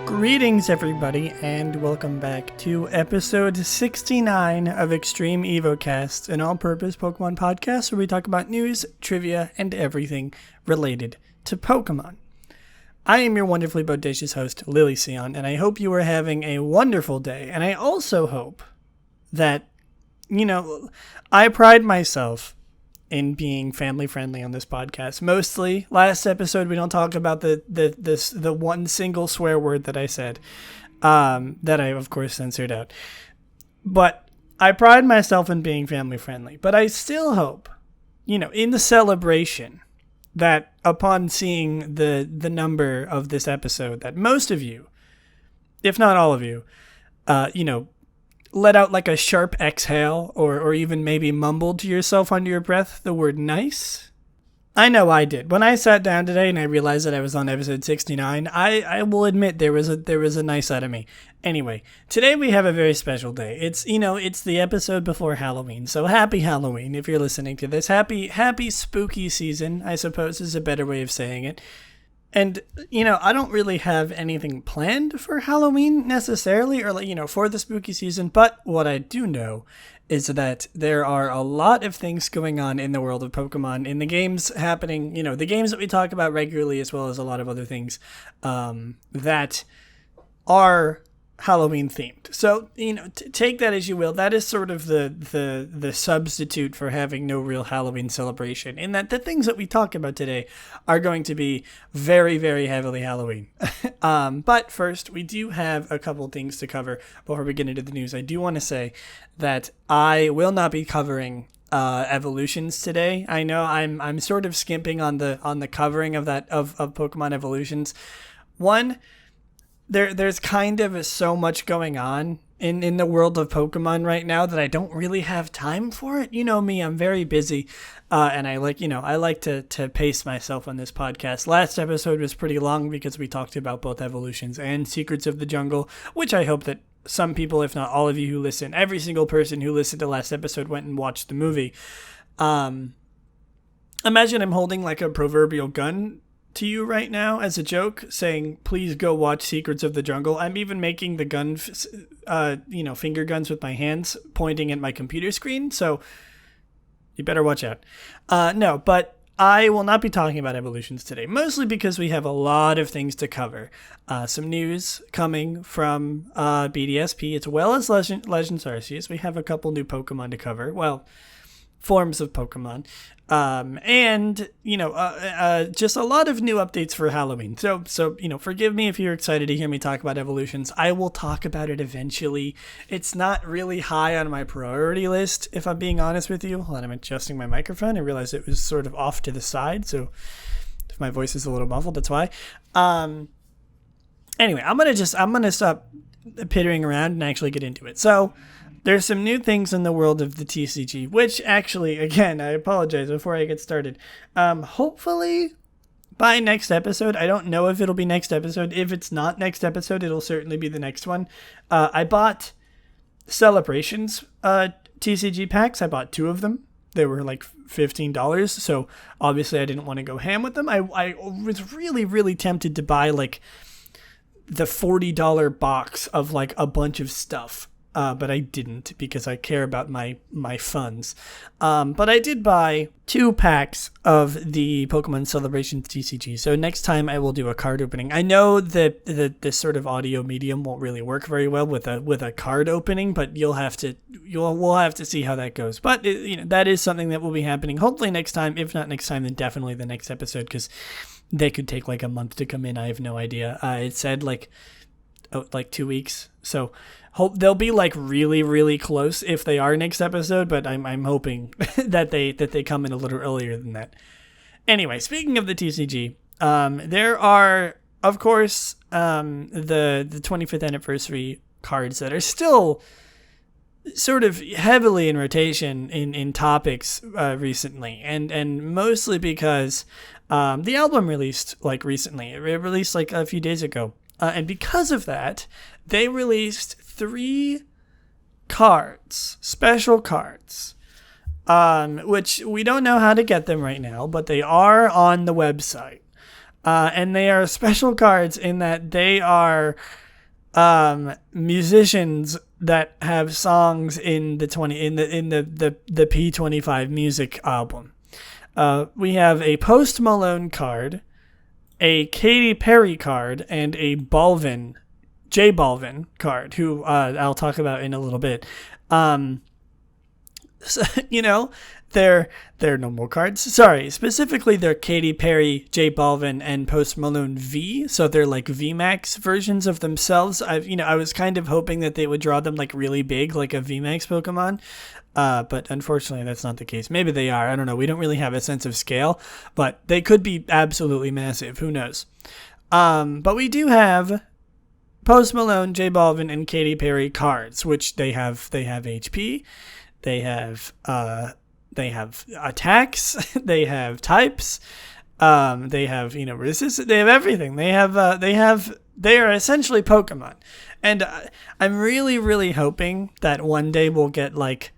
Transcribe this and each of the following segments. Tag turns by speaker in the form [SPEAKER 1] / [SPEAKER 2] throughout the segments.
[SPEAKER 1] Greetings, everybody, and welcome back to episode 69 of Extreme Evocast, an all-purpose Pokemon podcast where we talk about news, trivia, and everything related to Pokemon. I am your wonderfully bodacious host, Lillieceon, and I hope you are having a wonderful day, and I also hope that, I pride myself in being family friendly on this podcast. Mostly, last episode we don't talk about the one single swear word that I said, that I of course censored out. But I pride myself in being family friendly. But I still hope, in the celebration, that upon seeing the number of this episode, that most of you, if not all of you, let out like a sharp exhale or even maybe mumbled to yourself under your breath the word nice. I know I did. When I sat down today and I realized that I was on episode 69, I will admit there was a nice out of me. Anyway, today we have a very special day. It's the episode before Halloween. So happy Halloween if you're listening to this. Happy spooky season, I suppose is a better way of saying it. And, I don't really have anything planned for Halloween necessarily or, for the spooky season. But what I do know is that there are a lot of things going on in the world of Pokemon, in the games happening, the games that we talk about regularly, as well as a lot of other things that are Halloween themed. So, take that as you will. That is sort of the substitute for having no real Halloween celebration, in that the things that we talk about today are going to be very, very heavily Halloween. But first, we do have a couple things to cover before we get into the news. I do want to say that I will not be covering evolutions today. I know I'm sort of skimping on the covering of Pokemon evolutions. One, There's kind of so much going on in the world of Pokemon right now that I don't really have time for it. You know me, I'm very busy, and I like to pace myself on this podcast. Last episode was pretty long because we talked about both evolutions and Secrets of the Jungle, which I hope that some people, if not all of you who listen, every single person who listened to last episode went and watched the movie. Imagine I'm holding like a proverbial gun to you right now as a joke, saying please go watch Secrets of the Jungle. I'm even making the gun finger guns with my hands pointing at my computer screen, so you better watch out. No, but I will not be talking about evolutions today, mostly because we have a lot of things to cover. Some news coming from BDSP, as well as Legends Arceus. We have a couple new Pokemon to cover, well, forms of Pokemon. And just a lot of new updates for Halloween. So, forgive me if you're excited to hear me talk about evolutions. I will talk about it eventually. It's not really high on my priority list, if I'm being honest with you. Hold on, I'm adjusting my microphone. I realized it was sort of off to the side, so if my voice is a little muffled, that's why. Anyway, I'm gonna stop pittering around and actually get into it. So, there's some new things in the world of the TCG, which actually, again, I apologize before I get started. Hopefully by next episode, I don't know if it'll be next episode. If it's not next episode, it'll certainly be the next one. I bought Celebrations TCG packs. I bought 2 of them. They were like $15, so obviously I didn't want to go ham with them. I was really, really tempted to buy like the $40 box of like a bunch of stuff. But I didn't because I care about my funds. But I did buy 2 packs of the Pokemon Celebration TCG. So next time I will do a card opening. I know that this sort of audio medium won't really work very well with a card opening, but we'll have to see how that goes. But that is something that will be happening hopefully next time. If not next time, then definitely the next episode, because they could take like a month to come in. I have no idea. It said like 2 weeks. So hope they'll be like really, really close if they are next episode, but I'm hoping that they come in a little earlier than that. Anyway, speaking of the TCG, there are, of course, the 25th anniversary cards that are still sort of heavily in rotation in topics recently, and mostly because the album released like recently. It released like a few days ago. And because of that, they released 3 cards, special cards, which we don't know how to get them right now, but they are on the website. And they are special cards in that they are musicians that have songs in the P25 music album. We have a Post Malone card, a Katy Perry card, and a J Balvin card, who I'll talk about in a little bit. So, they're normal cards. Sorry, specifically they're Katy Perry, J Balvin, and Post Malone V. So they're like VMAX versions of themselves. I was kind of hoping that they would draw them like really big, like a VMAX Pokemon. But unfortunately that's not the case. Maybe they are. I don't know. We don't really have a sense of scale, but they could be absolutely massive. Who knows? But we do have Post Malone, J Balvin, and Katy Perry cards, which they have HP. They have attacks, they have types, they have, resistance, they have everything. They are essentially Pokemon. And I'm really, really hoping that one day we'll get like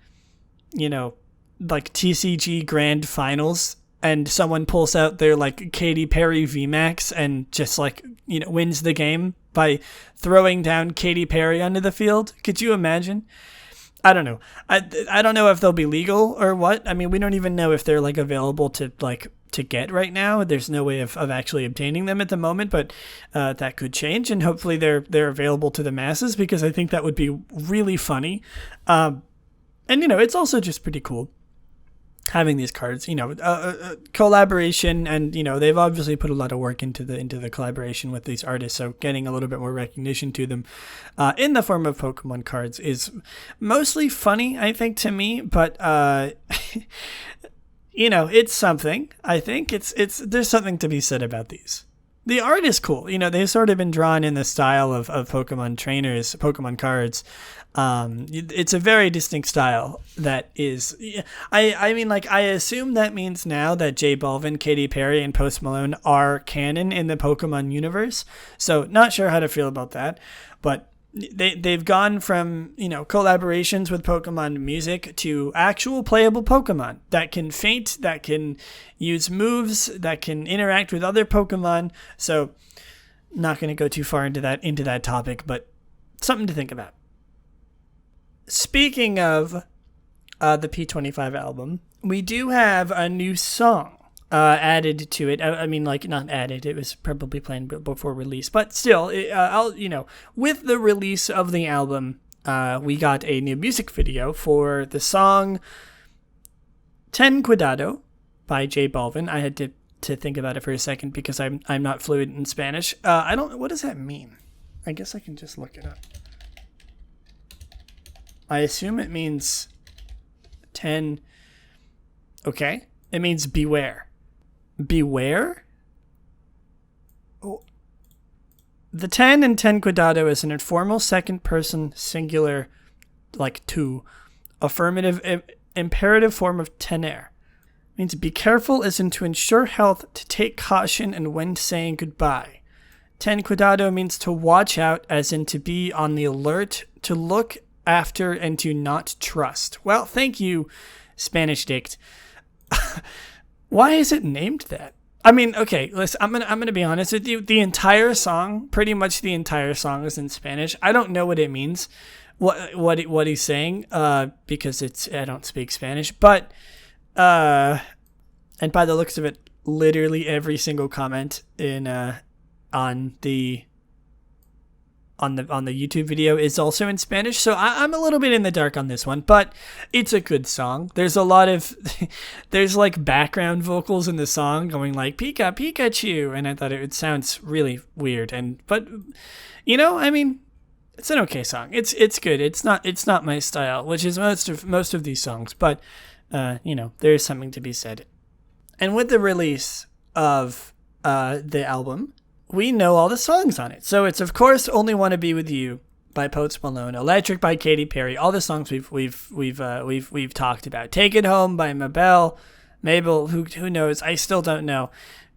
[SPEAKER 1] TCG Grand Finals and someone pulls out their like Katy Perry VMAX and just wins the game by throwing down Katy Perry onto the field. Could you imagine? I don't know. I don't know if they'll be legal or what. I mean, we don't even know if they're like available to get right now. There's no way of actually obtaining them at the moment, but that could change, and hopefully they're available to the masses, because I think that would be really funny. And it's also just pretty cool having these cards, collaboration, and they've obviously put a lot of work into the collaboration with these artists, so getting a little bit more recognition to them in the form of Pokemon cards is mostly funny, I think, to me, but it's something. I think there's something to be said about these. The art is cool. They've sort of been drawn in the style of Pokemon trainers, Pokemon cards. It's a very distinct style that is, I assume that means now that J Balvin, Katy Perry, and Post Malone are canon in the Pokemon universe. So not sure how to feel about that, but they've gone from, collaborations with Pokemon music to actual playable Pokemon that can faint, that can use moves, that can interact with other Pokemon. So not going to go too far into that topic, but something to think about. Speaking of the P25 album, we do have a new song added to it. Not added. It was probably planned before release, but still, with the release of the album, we got a new music video for the song "Ten Cuidado" by J Balvin. I had to think about it for a second because I'm not fluent in Spanish. What does that mean? I guess I can just look it up. I assume it means 10. Okay. It means beware. Beware? Oh. The 10 in Ten Cuidado is an informal second person singular, like two, affirmative imperative form of tener. It means be careful as in to ensure health, to take caution, and when saying goodbye. Ten Cuidado means to watch out, as in to be on the alert, to look after, and to not trust. Well, thank you, Spanish dict. Why is it named that? I mean, okay, listen, I'm gonna be honest with you. The entire song, pretty much the entire song, is in Spanish. I don't know what it means, what he's saying, because I don't speak Spanish. But and by the looks of it, literally every single comment on the YouTube video is also in Spanish, so I'm a little bit in the dark on this one, but it's a good song. There's a lot of, there's like background vocals in the song going like Pikachu, and I thought it sounds really weird, but it's an okay song. It's good. It's not my style, which is most of these songs, but there's something to be said. And with the release of the album, we know all the songs on it. So it's, of course, Only Want to Be With You by Post Malone, Electric by Katy Perry, all the songs we've talked about. Take It Home by Mabel, who knows? I still don't know.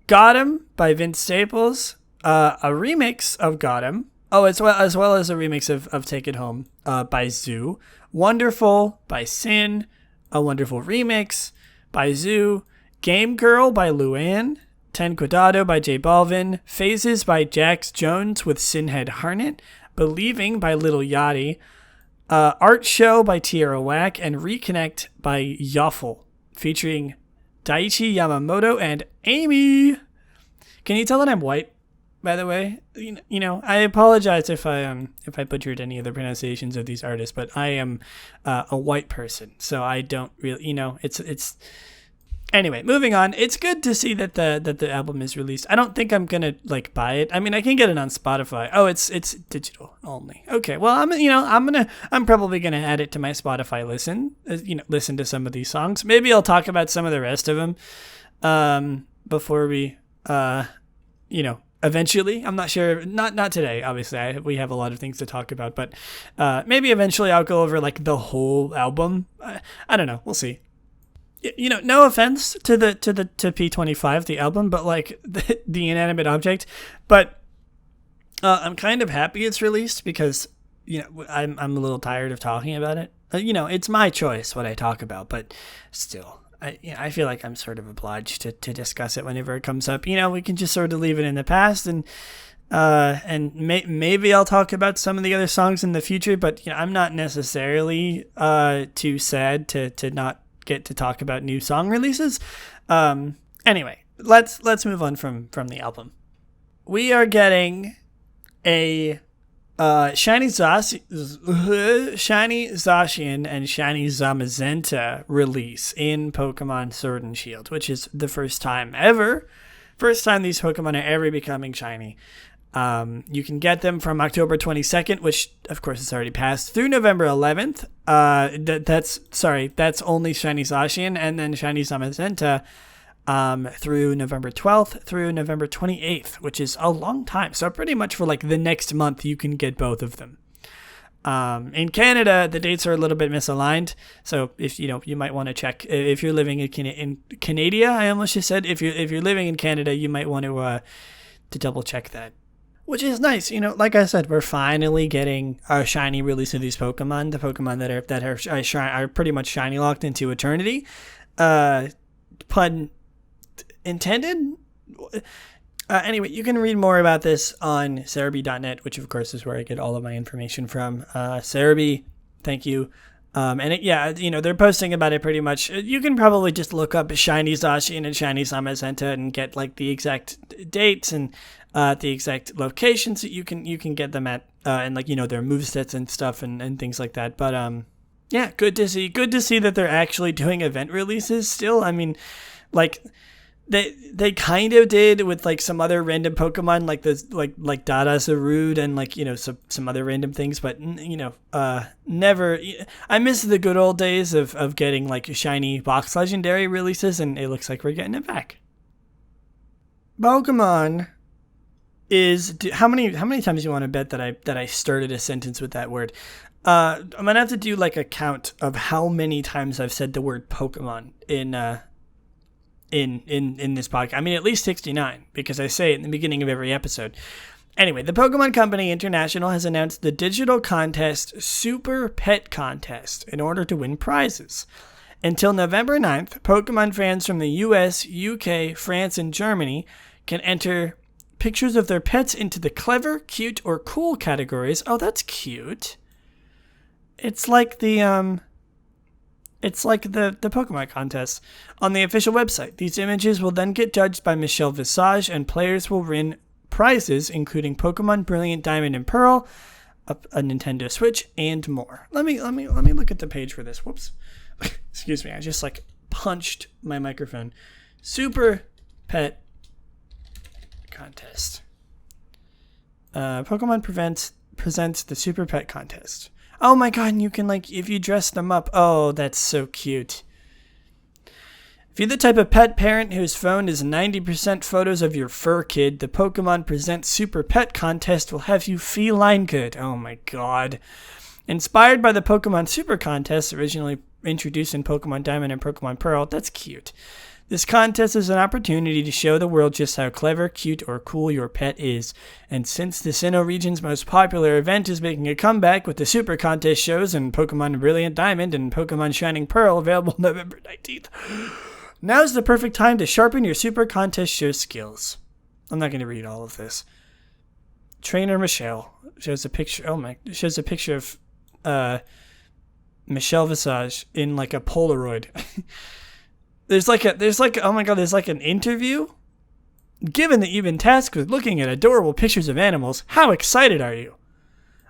[SPEAKER 1] Got 'Em by Vince Staples, a remix of Got 'Em. Oh, as well as a remix of Take It Home by Zoo. Wonderful by Sin, a wonderful remix by Zoo. Game Girl by Luann Ten Cuidado by J Balvin, Phases by Jax Jones with Sinhead Harnett, Believing by Lil Yachty, Art Show by Tierra Whack, and Reconnect by Yoffle, featuring Daichi Yamamoto and Amy. Can you tell that I'm white, by the way? You know, I apologize if I butchered any of the pronunciations of these artists, but I am a white person, so I don't really, it's. Anyway, moving on. It's good to see that the album is released. I don't think I'm gonna buy it. I mean, I can get it on Spotify. Oh, it's digital only. Okay. Well, I'm probably gonna add it to my Spotify listen. Listen to some of these songs. Maybe I'll talk about some of the rest of them before we eventually. I'm not sure. Not today. Obviously, we have a lot of things to talk about, but maybe eventually I'll go over the whole album. I don't know. We'll see. No offense to P25, the album, but the inanimate object, but I'm kind of happy it's released because I'm a little tired of talking about it. It's my choice what I talk about, but still, I feel like I'm sort of obliged to discuss it whenever it comes up. We can just sort of leave it in the past and maybe I'll talk about some of the other songs in the future, but I'm not necessarily too sad to not get to talk about new song releases. Anyway, let's move on from the album. We are getting a Shiny Zacian and Shiny Zamazenta release in Pokemon Sword and Shield, which is the first time these Pokemon are ever becoming shiny. You can get them from October 22nd, which of course is already passed, through November 11th. That's only Shiny Zacian, and then Shiny Zamazenta through November 12th through November 28th, which is a long time. So pretty much for the next month, you can get both of them. In Canada, the dates are a little bit misaligned, so if you might want to check if you're living in Canada. I almost just said if you're living in Canada, you might want to double check that. Which is nice, like I said, we're finally getting a shiny release of these Pokemon, the Pokemon that are pretty much shiny locked into eternity. Pun intended. Anyway, you can read more about this on Cerebi.net, which of course is where I get all of my information from. Cerebi, thank you. They're posting about it pretty much. You can probably just look up Shiny Zacian and Shiny Zamazenta and get the exact dates and the exact locations that you can get them at, and their movesets and stuff and things like that. But good to see that they're actually doing event releases still. I mean, they kind of did with some other random Pokemon like Dada Zarude and some other random things, but never. I miss the good old days of getting shiny box legendary releases, and it looks like we're getting it back. Pokemon is how many times do you want to bet that I started a sentence with that word? I'm gonna have to do a count of how many times I've said the word Pokemon in this podcast. I mean, at least 69, because I say it in the beginning of every episode. Anyway, the Pokemon Company International has announced the digital contest Super Pet Contest in order to win prizes. Until November 9th, Pokemon fans from the US, UK, France, and Germany can enter pictures of their pets into the clever, cute, or cool categories. Oh, that's cute. It's like the Pokemon contest on the official website. These images will then get judged by Michelle Visage, and players will win prizes including Pokemon Brilliant Diamond and Pearl, a Nintendo Switch, and more. Let me look at the page for this. Whoops. Excuse me. I just punched my microphone. Super Pet Contest. Pokemon presents the Super Pet Contest. Oh my god, and you can if you dress them up. Oh, that's so cute. If you're the type of pet parent whose phone is 90% photos of your fur kid, the Pokemon Presents Super Pet Contest will have you feline good. Oh my god. Inspired by the Pokemon Super Contest, originally introduced in Pokemon Diamond and Pokemon Pearl, that's cute. This contest is an opportunity to show the world just how clever, cute, or cool your pet is. And since the Sinnoh region's most popular event is making a comeback with the Super Contest shows and Pokemon Brilliant Diamond and Pokemon Shining Pearl available November 19th. Now's the perfect time to sharpen your super contest show skills. I'm not going to read all of this. Trainer Michelle shows a picture. Shows a picture of Michelle Visage in like a Polaroid. there's like an interview. Given that you've been tasked with looking at adorable pictures of animals, how excited are you?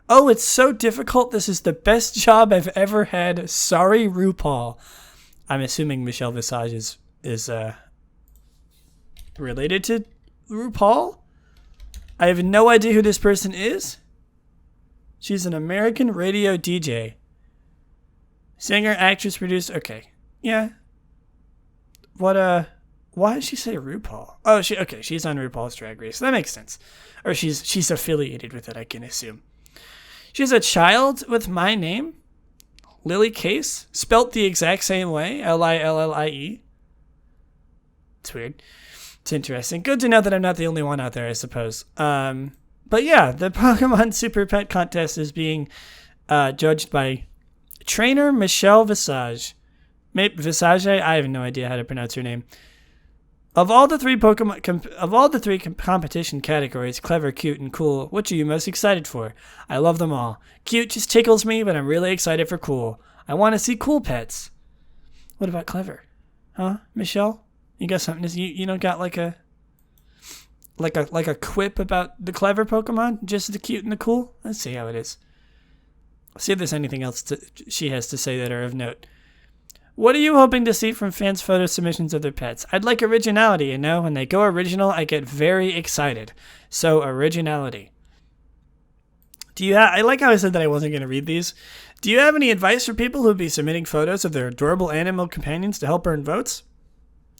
[SPEAKER 1] Oh, it's so difficult. This is the best job I've ever had. Sorry, RuPaul. I'm assuming Michelle Visage is related to RuPaul. I have no idea who this person is. She's an American radio DJ. Singer, actress, producer. Okay. Yeah. Why did she say RuPaul? Oh, she's on RuPaul's Drag Race. That makes sense. Or she's affiliated with it, I can assume. She has a child with my name, Lily Case, spelt the exact same way, Lillie. It's weird. It's interesting. Good to know that I'm not the only one out there, I suppose. But yeah, the Pokemon Super Pet Contest is being judged by trainer Michelle Visage. Visage? I have no idea how to pronounce her name. Of all the three competition categories, clever, cute, and cool, which are you most excited for? I love them all. Cute just tickles me, but I'm really excited for cool. I want to see cool pets. What about clever? Huh, Michelle? You got something? You don't got like a quip about the clever Pokemon? Just the cute and the cool? Let's see how it is. See if there's anything else she has to say that are of note. What are you hoping to see from fans' photo submissions of their pets? I'd like originality, you know? When they go original, I get very excited. So, originality. I like how I said that I wasn't going to read these. Do you have any advice for people who'd be submitting photos of their adorable animal companions to help earn votes?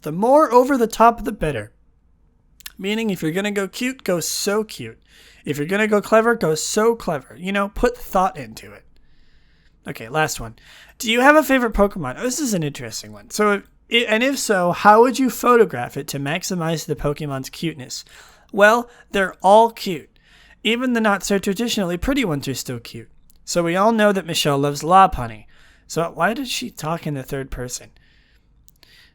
[SPEAKER 1] The more over the top, the better. Meaning, if you're going to go cute, go so cute. If you're going to go clever, go so clever. You know, put thought into it. Okay, last one. Do you have a favorite Pokemon? Oh, this is an interesting one. If so, how would you photograph it to maximize the Pokemon's cuteness? Well, they're all cute. Even the not so traditionally pretty ones are still cute. So we all know that Michelle loves Lopunny. So why did she talk in the third person?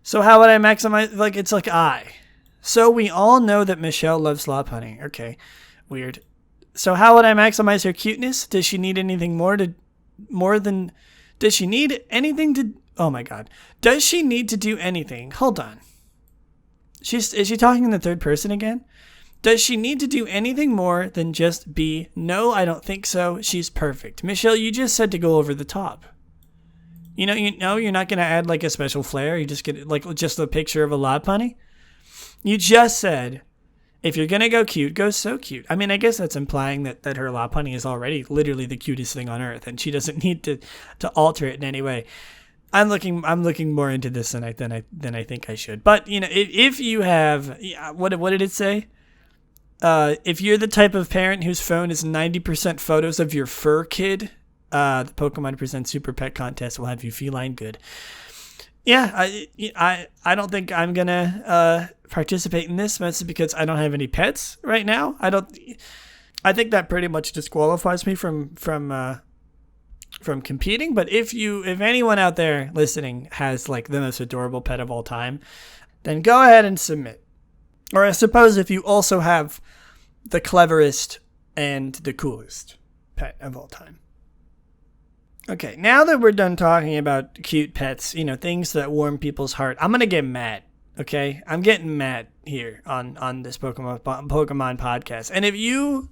[SPEAKER 1] So how would I maximize? It's like I. So we all know that Michelle loves Lopunny. Okay, weird. So how would I maximize her cuteness? Does she need anything does she need anything to... Oh my god. Does she need to do anything? Hold on. Is she talking in the third person again? Does she need to do anything more than just be, no, I don't think so, she's perfect. Michelle, you just said to go over the top. You're not going to add like a special flair. You just get like just a picture of a Lopunny. You just said, if you're going to go cute, go so cute. I mean, I guess that's implying that her Lopunny is already literally the cutest thing on earth, and she doesn't need to alter it in any way. I'm looking more into this than I think I should. But, if you have, what did it say? If you're the type of parent whose phone is 90% photos of your fur kid, the Pokemon Presents Super Pet Contest will have you feline good. Yeah, I don't think I'm gonna participate in this mostly because I don't have any pets right now. I think that pretty much disqualifies me from competing. But if anyone out there listening has like the most adorable pet of all time, then go ahead and submit. Or I suppose if you also have the cleverest and the coolest pet of all time. Okay, now that we're done talking about cute pets, things that warm people's heart, I'm going to get mad, okay? I'm getting mad here on this Pokemon podcast. And if you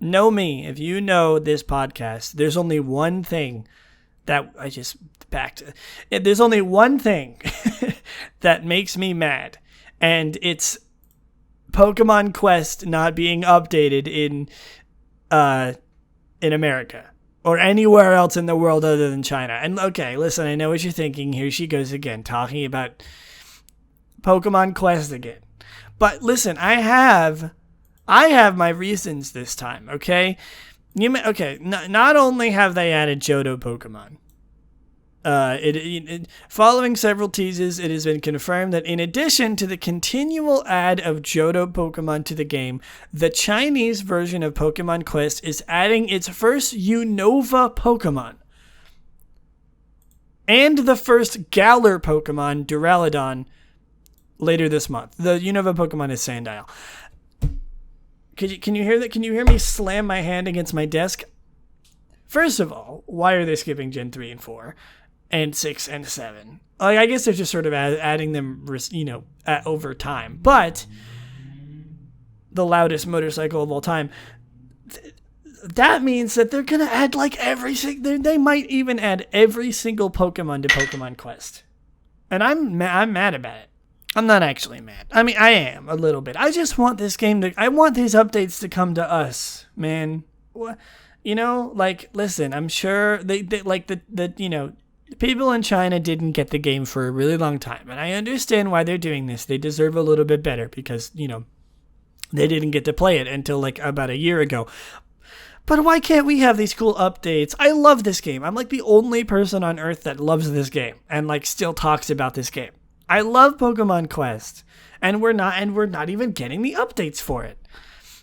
[SPEAKER 1] know me, if you know this podcast, there's only one thing that there's only one thing that makes me mad, and it's Pokemon Quest not being updated in America. Or anywhere else in the world other than China. And okay, listen, I know what you're thinking. Here she goes again, talking about Pokemon Quest again. But listen, I have my reasons this time, okay? Not only have they added Johto Pokemon, following several teases, it has been confirmed that in addition to the continual add of Johto Pokemon to the game, the Chinese version of Pokemon Quest is adding its first Unova Pokemon. And the first Galar Pokemon, Duraludon, later this month. The Unova Pokemon is Sandile. Can you hear that? Can you hear me slam my hand against my desk? First of all, why are they skipping Gen 3 and 4 and 6 and 7? Like, I guess they're just sort of adding them, over time. But the loudest motorcycle of all time, that means that they're going to add like they might even add every single Pokemon to Pokmon Quest. And I'm mad about it. I'm not actually mad. I mean, I am a little bit. I just want this game I want these updates to come to us, man. Listen, I'm sure they like the people in China didn't get the game for a really long time. And I understand why they're doing this. They deserve a little bit better because, they didn't get to play it until like about a year ago. But why can't we have these cool updates? I love this game. I'm like the only person on earth that loves this game and like still talks about this game. I love Pokemon Quest, and we're not even getting the updates for it.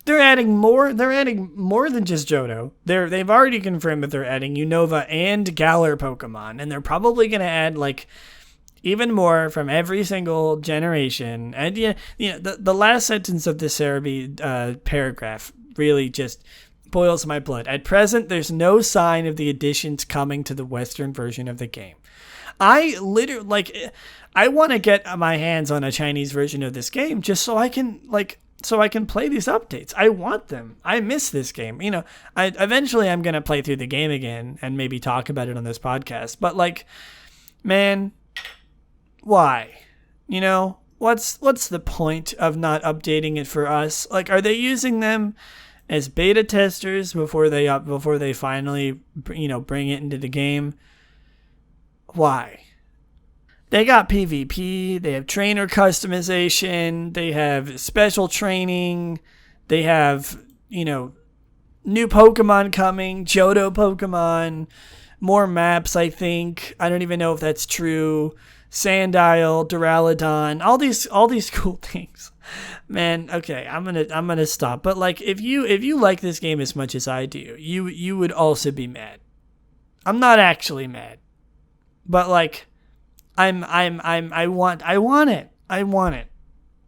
[SPEAKER 1] They're adding more than just Johto. They've already confirmed that they're adding Unova and Galar Pokemon, and they're probably going to add like even more from every single generation. And the last sentence of this Cerebi paragraph really just boils my blood. At present, there's no sign of the additions coming to the Western version of the game. I want to get my hands on a Chinese version of this game just so I can play these updates. I want them. I miss this game. Eventually I'm going to play through the game again and maybe talk about it on this podcast. But like, man, why? What's the point of not updating it for us? Like, are they using them as beta testers before they finally, bring it into the game? Why? They got PvP, they have trainer customization, they have special training, they have, new Pokemon coming, Johto Pokemon, more maps, I think. I don't even know if that's true. Sandile, Duraludon, all these cool things. Man, okay, I'm gonna stop. But like, if you like this game as much as I do, you would also be mad. I'm not actually mad. But like, I want it.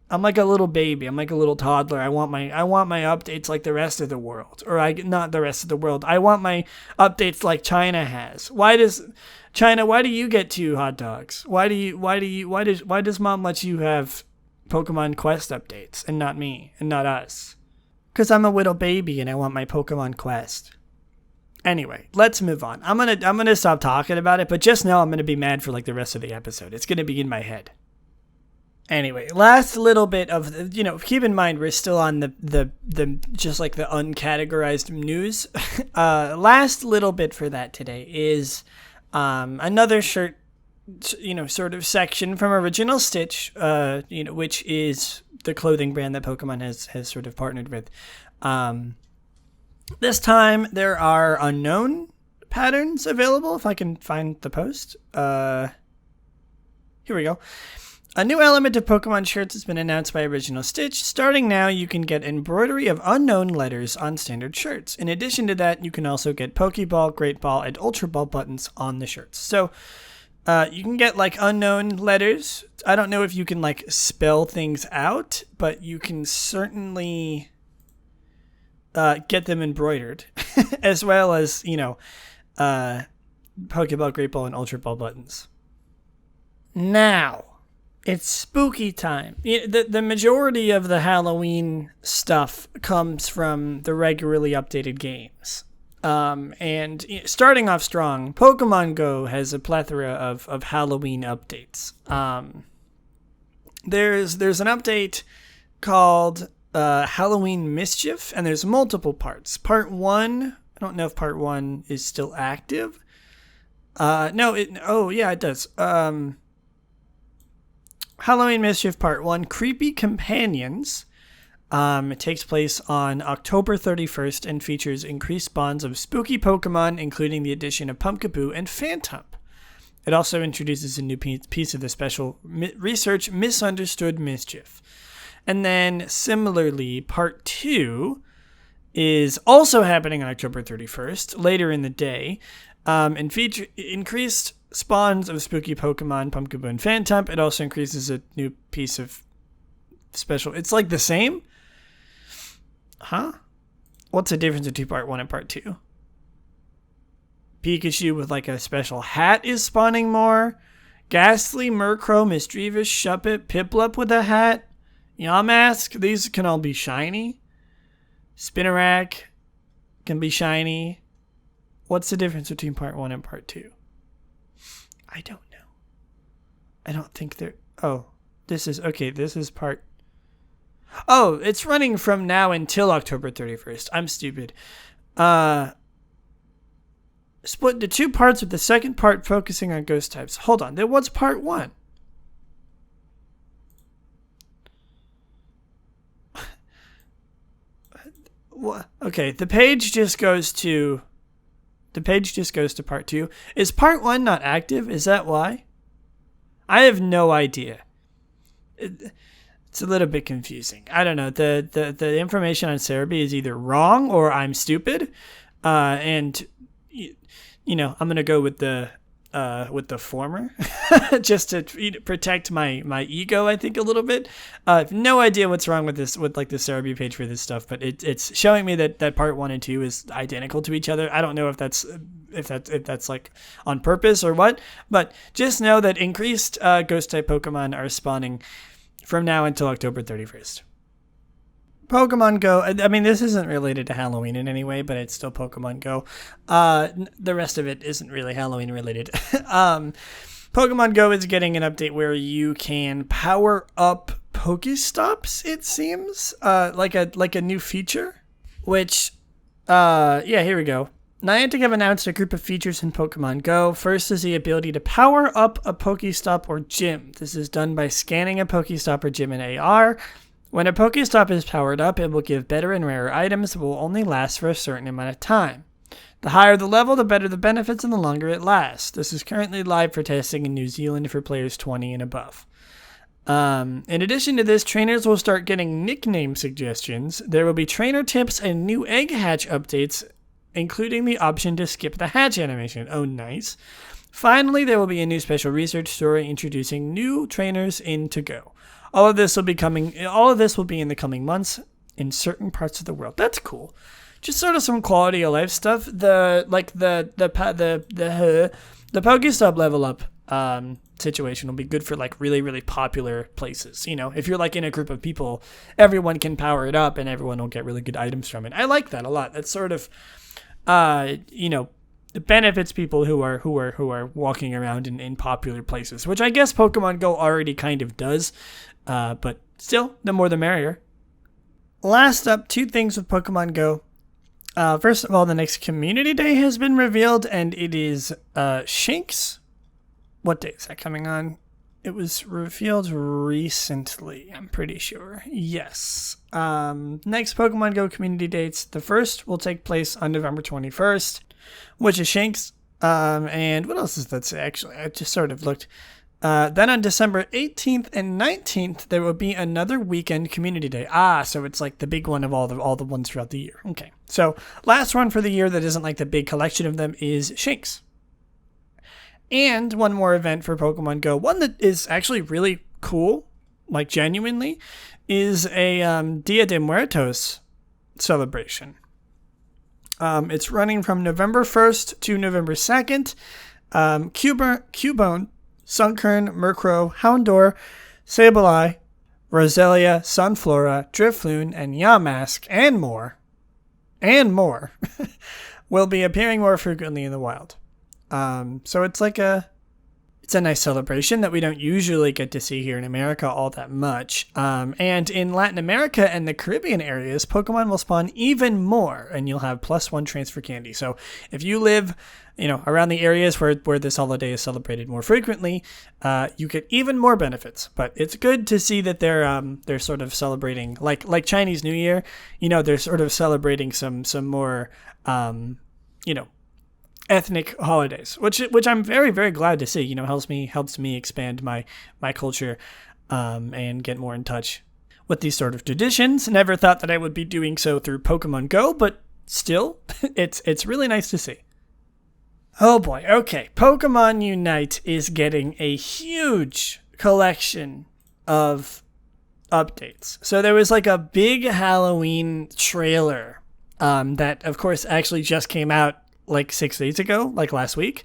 [SPEAKER 1] I'm like a little baby. I'm like a little toddler. I want my updates like the rest of the world, not the rest of the world. I want my updates like China has. Why do you get 2 hot dogs? Why does mom let you have Pokemon Quest updates and not me and not us? Because I'm a little baby and I want my Pokemon Quest. Anyway, let's move on. I'm gonna stop talking about it, but just know I'm gonna be mad for like the rest of the episode. It's gonna be in my head. Anyway, last little bit of keep in mind we're still on the just like the uncategorized news. Last little bit for that today is another shirt, sort of section from Original Stitch, which is the clothing brand that Pokemon has sort of partnered with. This time, there are unknown patterns available, if I can find the post. Here we go. A new element of Pokemon shirts has been announced by Original Stitch. Starting now, you can get embroidery of unknown letters on standard shirts. In addition to that, you can also get Pokeball, Great Ball, and Ultra Ball buttons on the shirts. So, you can get, like, unknown letters. I don't know if you can, like, spell things out, but you can certainly get them embroidered, as well as, Pokeball, Great Ball, and Ultra Ball buttons. Now, it's spooky time. The majority of the Halloween stuff comes from the regularly updated games. And starting off strong, Pokemon Go has a plethora of Halloween updates. There's an update called Halloween Mischief, and there's multiple parts. Part 1, I don't know if Part 1 is still active. It does. Halloween Mischief Part 1, Creepy Companions. It takes place on October 31st and features increased spawns of spooky Pokemon, including the addition of Pumpkaboo and Phantom. It also introduces a new piece of the special research, Misunderstood Mischief. And then, similarly, Part 2 is also happening on October 31st, later in the day, and feature increased spawns of spooky Pokemon, Pumpkin Boon Phantump. It also increases a new piece of special. It's like the same? Huh? What's the difference between part 1 and part 2? Pikachu with like a special hat is spawning more. Ghastly, Murkrow, Misdreavus, Shuppet, Piplup with a hat. Yamask, these can all be shiny. Spinarak can be shiny. What's the difference between part 1 and part 2? I don't know. I don't think they're... Oh, this is part... Oh, it's running from now until October 31st. I'm stupid. Split into 2 parts with the second part focusing on ghost types. Hold on, then what's part 1? Okay, the page just goes to part 2. Is part 1 not active? Is that why? I have no idea. It's a little bit confusing. I don't know. The information on Cerebi is either wrong or I'm stupid. And I'm gonna go with the former, just to protect my ego. I think a little bit. I have no idea what's wrong with this, with like the Cerebi page for this stuff, but it's showing me that part 1 and 2 is identical to each other. I don't know if that's like on purpose or what, but just know that increased ghost type Pokemon are spawning from now until October 31st. Pokemon Go, I mean, this isn't related to Halloween in any way, but it's still Pokemon Go. The rest of it isn't really Halloween related. Pokemon Go is getting an update where you can power up Pokestops, it seems. Like a new feature, which, here we go. Niantic have announced a group of features in Pokemon Go. First is the ability to power up a Pokestop or gym. This is done by scanning a Pokestop or gym in AR. When a Pokestop is powered up, it will give better and rarer items that will only last for a certain amount of time. The higher the level, the better the benefits and the longer it lasts. This is currently live for testing in New Zealand for players 20 and above. In addition to this, trainers will start getting nickname suggestions. There will be trainer tips and new egg hatch updates, including the option to skip the hatch animation. Oh, nice. Finally, there will be a new special research story introducing new trainers into Go. All of this will be in the coming months in certain parts of the world. That's cool. Just sort of some quality of life stuff. The Pokestop level up situation will be good for like really, really popular places. If you're like in a group of people, everyone can power it up and everyone will get really good items from it. I like that a lot. That's sort of it benefits people who are walking around in popular places, which I guess Pokemon Go already kind of does. But still, the more the merrier. Last up, 2 things with Pokemon Go. First of all, the next community day has been revealed, and it is Shinx. What day is that coming on? It was revealed recently, I'm pretty sure. Yes. Next Pokemon Go community dates. The first will take place on November 21st, which is Shinx. And what else does that say? Actually, I just sort of looked. Then on December 18th and 19th, there will be another weekend community day. So it's like the big one of all the ones throughout the year. Okay. So last one for the year that isn't like the big collection of them is Shinx. And one more event for Pokemon Go, one that is actually really cool, like genuinely, is a Dia de Muertos celebration. It's running from November 1st to November 2nd. Cubone, Sunkern, Murkrow, Houndour, Sableye, Roselia, Sunflora, Drifloon, and Yamask, and more, will be appearing more frequently in the wild. So it's a nice celebration that we don't usually get to see here in America all that much. And in Latin America and the Caribbean areas, Pokemon will spawn even more, and you'll have +1 transfer candy. So if you live, around the areas where this holiday is celebrated more frequently, you get even more benefits. But it's good to see that they're sort of celebrating, like Chinese New Year. They're sort of celebrating some more, ethnic holidays, which I'm very, very glad to see. Helps me expand my culture, and get more in touch with these sort of traditions. Never thought that I would be doing so through Pokemon Go, but still, it's really nice to see. Oh boy. Okay. Pokemon Unite is getting a huge collection of updates. So there was like a big Halloween trailer that, of course, actually just came out like 6 days ago, like last week.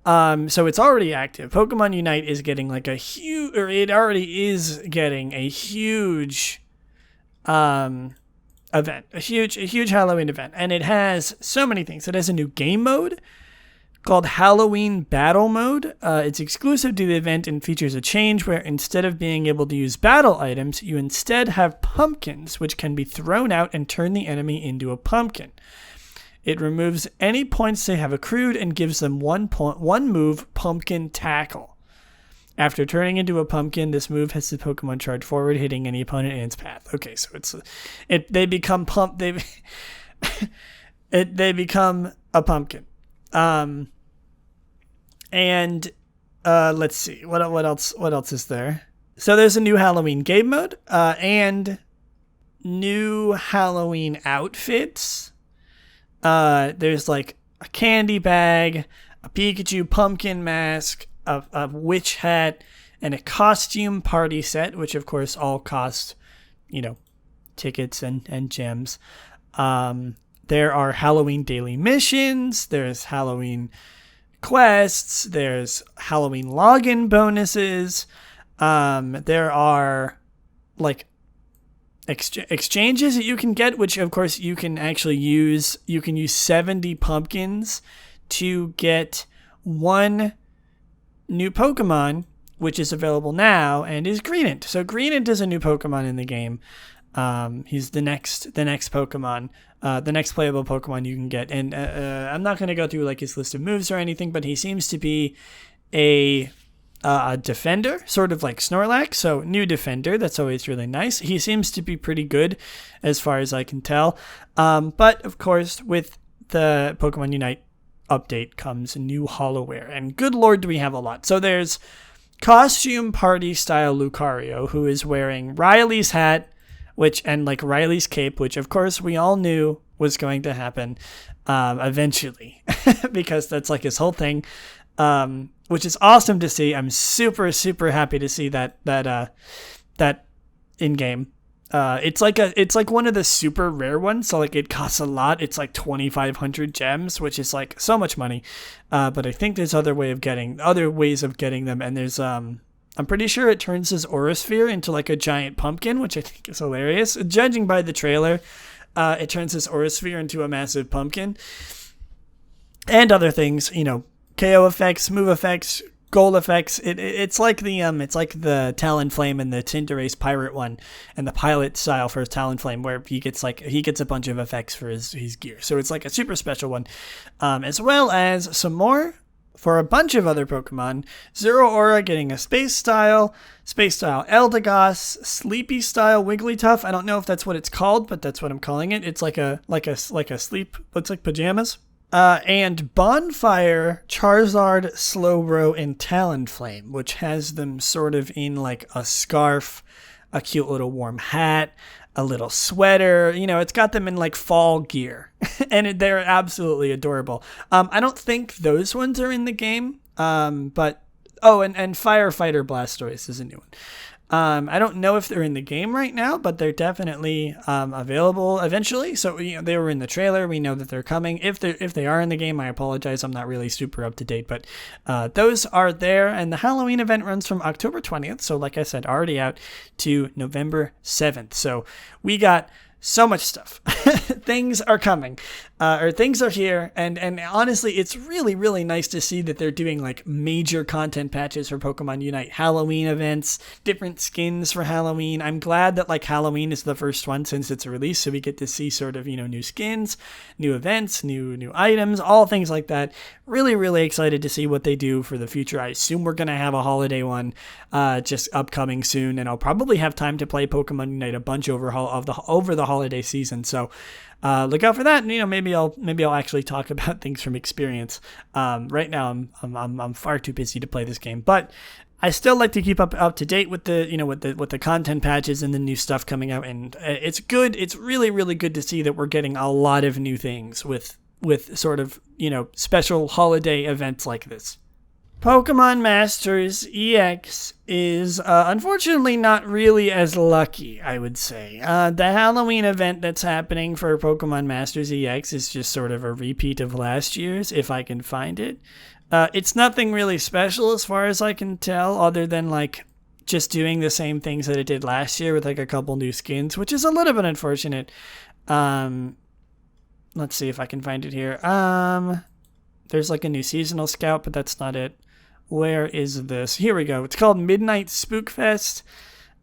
[SPEAKER 1] So it's already active. Pokemon Unite is getting like it already is getting a huge event, a huge Halloween event, and it has so many things. It has a new game mode called Halloween Battle Mode. It's exclusive to the event and features a change where instead of being able to use battle items, you instead have pumpkins, which can be thrown out and turn the enemy into a pumpkin. It removes any points they have accrued and gives them one move, Pumpkin Tackle. After turning into a pumpkin, this move has the Pokemon charge forward, hitting any opponent in its path. Okay, so they become they become a pumpkin. And let's see what else is there. So there's a new Halloween game mode and new Halloween outfits. There's like a candy bag, a Pikachu pumpkin mask, a witch hat, and a costume party set, which of course all cost, tickets and gems. There are Halloween daily missions. There's Halloween quests. There's Halloween login bonuses. There are like exchanges that you can get, which of course you can actually use. You can use 70 pumpkins to get one new Pokemon, which is available now and is Greenant. So Greenant is a new Pokemon in the game. He's the next Pokemon, the next playable Pokemon you can get. And I'm not going to go through like his list of moves or anything, but he seems to be a defender, sort of like Snorlax. So new defender, that's always really nice. He seems to be pretty good as far as I can tell. But of course, with the Pokemon Unite update comes new holoware. And good lord, do we have a lot. So there's costume party style Lucario, who is wearing Riley's hat, and like Riley's cape, which of course we all knew was going to happen eventually, because that's like his whole thing, which is awesome to see. I'm super, super happy to see that in game. It's like one of the super rare ones, so like it costs a lot. It's like 2,500 gems, which is like so much money. But I think there's other ways of getting them, and there's I'm pretty sure it turns his Aura Sphere into like a giant pumpkin, which I think is hilarious. Judging by the trailer, it turns his Aura Sphere into a massive pumpkin. And other things, KO effects, move effects, gold effects. It's like the Talonflame and the Cinderace Pirate one, and the pilot style for Talonflame, where he gets a bunch of effects for his gear. So it's like a super special one, as well as some more for a bunch of other Pokemon. Zoroark getting a space style Eldegoss, sleepy style Wigglytuff. I don't know if that's what it's called, but that's what I'm calling it. It's like a sleep, looks like pajamas. And Bonfire, Charizard, Slowbro, and Talonflame, which has them sort of in like a scarf, a cute little warm hat, a little sweater. It's got them in like fall gear, and they're absolutely adorable. I don't think those ones are in the game, but and Firefighter Blastoise is a new one. I don't know if they're in the game right now, but they're definitely available eventually. So they were in the trailer. We know that they're coming. If they are in the game, I apologize. I'm not really super up to date, but those are there. And the Halloween event runs from October 20th. So like I said, already out, to November 7th. So we got so much stuff. Things are coming, or things are here, and honestly, it's really, really nice to see that they're doing like major content patches for Pokemon Unite, Halloween events, different skins for Halloween. I'm glad that like Halloween is the first one since it's a release, so we get to see sort of new skins, new events, new items, all things like that. Really, really excited to see what they do for the future. I assume we're gonna have a holiday one just upcoming soon, and I'll probably have time to play Pokemon Unite a bunch over the holiday season. So look out for that, and maybe I'll actually talk about things from experience. Right now I'm far too busy to play this game, but I still like to keep up to date with the content patches and the new stuff coming out, and it's good. It's really, really good to see that we're getting a lot of new things with with sort of, special holiday events like this. Pokemon Masters EX is unfortunately not really as lucky, I would say. The Halloween event that's happening for Pokemon Masters EX is just sort of a repeat of last year's, if I can find it. It's nothing really special as far as I can tell, other than like just doing the same things that it did last year with like a couple new skins, which is a little bit unfortunate. Let's see if I can find it here. There's like a new seasonal scout, but that's not it. Where is this? Here we go. It's called Midnight Spookfest.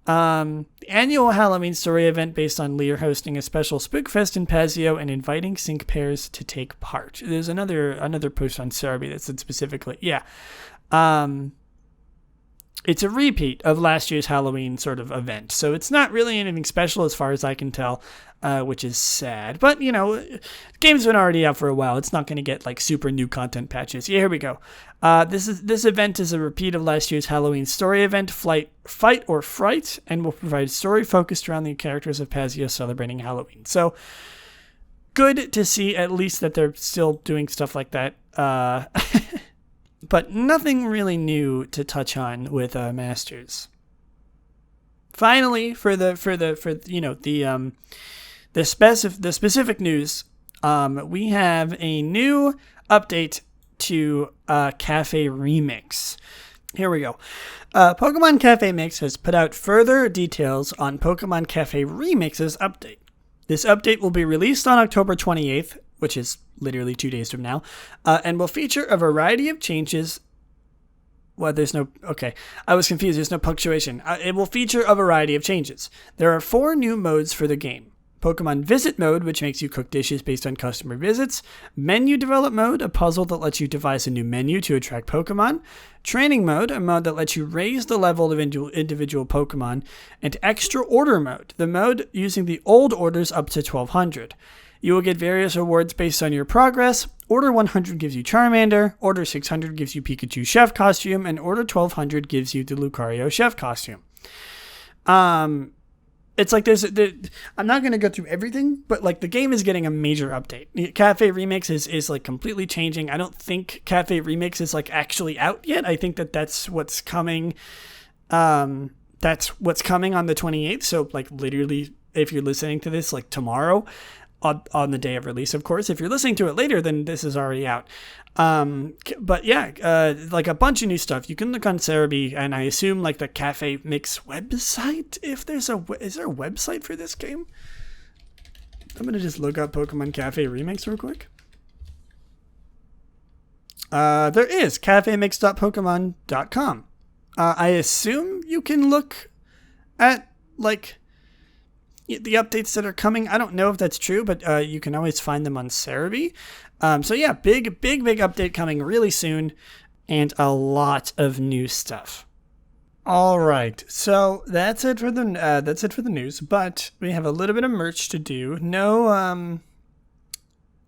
[SPEAKER 1] The annual Halloween story event based on Lear hosting a special Spookfest in Pazio and inviting sync pairs to take part. There's another post on Cerebi that said specifically. Yeah. It's a repeat of last year's Halloween sort of event. So it's not really anything special as far as I can tell, which is sad. But, the game's been already out for a while. It's not going to get like super new content patches. Yeah, here we go. This event is a repeat of last year's Halloween story event, Fight or Fright, and will provide story focused around the characters of Pazio celebrating Halloween. So good to see at least that they're still doing stuff like that. But nothing really new to touch on with Masters. Finally, for the specific news, we have a new update to Cafe Remix. Here we go. Pokemon Cafe Mix has put out further details on Pokemon Cafe Remix's update. This update will be released on October 28th, which is literally 2 days from now, and will feature a variety of changes. Well, I was confused. There's no punctuation. It will feature a variety of changes. There are 4 new modes for the game. Pokemon Visit Mode, which makes you cook dishes based on customer visits. Menu Develop Mode, a puzzle that lets you devise a new menu to attract Pokemon. Training Mode, a mode that lets you raise the level of individual Pokemon. And Extra Order Mode, the mode using the old orders up to 1200. You will get various rewards based on your progress. Order 100 gives you Charmander, Order 600 gives you Pikachu Chef Costume, and Order 1200 gives you the Lucario Chef Costume. It's like I'm not going to go through everything, but like the game is getting a major update. Cafe Remix is like completely changing. I don't think Cafe Remix is like actually out yet. I think that's what's coming. That's what's coming on the 28th. So like literally, if you're listening to this like tomorrow, on the day of release, of course. If you're listening to it later, then this is already out. But yeah, like a bunch of new stuff. You can look on Cerebi, and I assume like the Cafe Mix website. If is there a website for this game? I'm gonna just look up Pokemon Cafe Remix real quick. There is cafemix.pokemon.com. I assume you can look at like the updates that are coming. I don't know if that's true, but you can always find them on Cerebi. So yeah, big update coming really soon, and a lot of new stuff. All right, so that's it for the news. But we have a little bit of merch to do.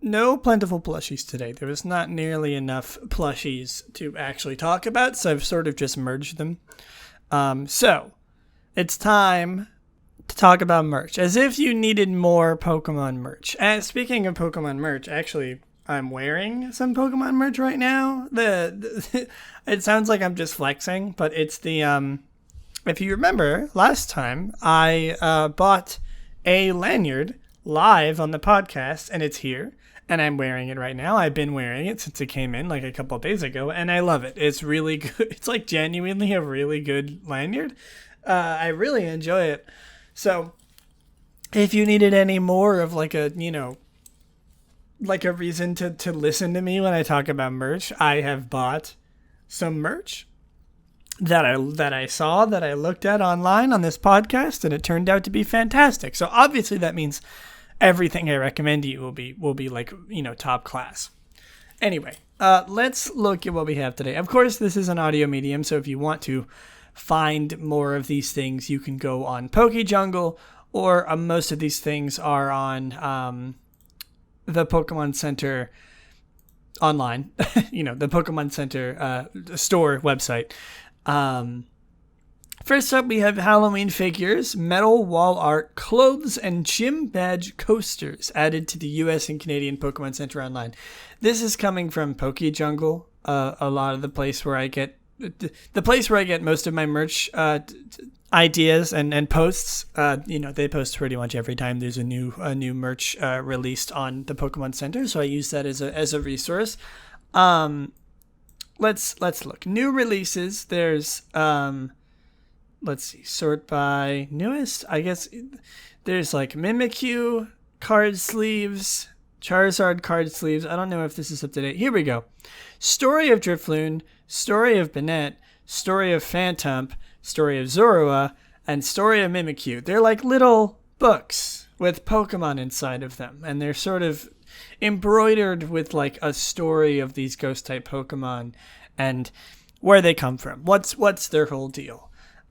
[SPEAKER 1] No plentiful plushies today. There was not nearly enough plushies to actually talk about, so I've sort of just merged them. So it's time to talk about merch, as if you needed more Pokemon merch. And speaking of Pokemon merch, actually, I'm wearing some Pokemon merch right now. It sounds like I'm just flexing, but it's the if you remember last time, I bought a lanyard live on the podcast, and it's here, and I'm wearing it right now. I've been wearing it since it came in like a couple of days ago, and I love it. It's really good. It's like genuinely a really good lanyard. I really enjoy it. So, if you needed any more of like a, like a reason to listen to me when I talk about merch, I have bought some merch that I looked at online on this podcast, and it turned out to be fantastic. So obviously that means everything I recommend to you will be like, top class. Anyway, let's look at what we have today. Of course, this is an audio medium, so if you want to find more of these things, you can go on PokeJungle, or most of these things are on the Pokemon Center online, the Pokemon Center store website. First up, we have Halloween figures, metal wall art, clothes, and gym badge coasters added to the US and Canadian Pokemon Center Online. This is coming from PokeJungle, a lot of the place where I get most of my merch ideas and posts. They post pretty much every time there's a new merch released on the Pokemon Center, so I use that as a resource. Let's look. New releases. There's let's see, sort by newest. I guess there's like Mimikyu card sleeves, Charizard card sleeves. I don't know if this is up to date. Here we go. Story of Drifloon, Story of Banette, Story of Phantump, Story of Zorua, and Story of Mimikyu. They're like little books with Pokemon inside of them, and they're sort of embroidered with like a story of these ghost type Pokemon and where they come from. What's their whole deal?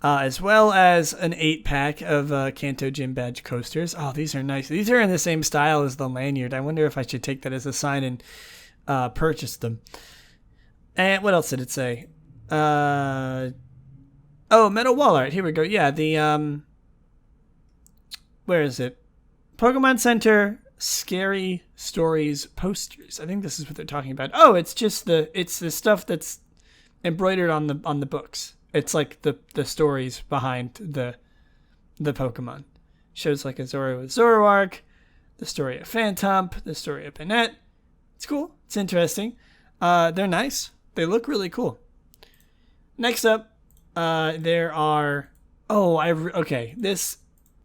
[SPEAKER 1] As well as an 8-pack of Kanto Gym Badge coasters. Oh, these are nice. These are in the same style as the lanyard. I wonder if I should take that as a sign and purchase them. And what else did it say? Metal wall art. Here we go. Yeah, the where is it? Pokemon Center Scary Stories posters. I think this is what they're talking about. Oh, it's the stuff that's embroidered on the books. It's like the stories behind the Pokemon. Shows like a Zorua with Zoroark, the story of Phantump, the story of Banette. It's cool. It's interesting. They're nice. They look really cool. Next up, there are...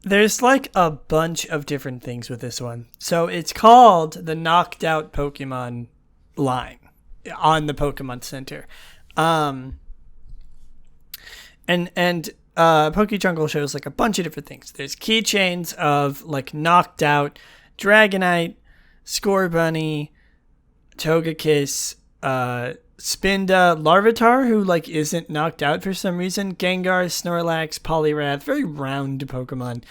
[SPEAKER 1] There's like a bunch of different things with this one. So it's called the Knocked Out Pokemon line on the Pokemon Center. And PokeJungle shows like a bunch of different things. There's keychains of like Knocked Out Dragonite, Scorbunny, Togekiss, Spinda, Larvitar, who like isn't knocked out for some reason, Gengar, Snorlax, Poliwrath, very round Pokemon,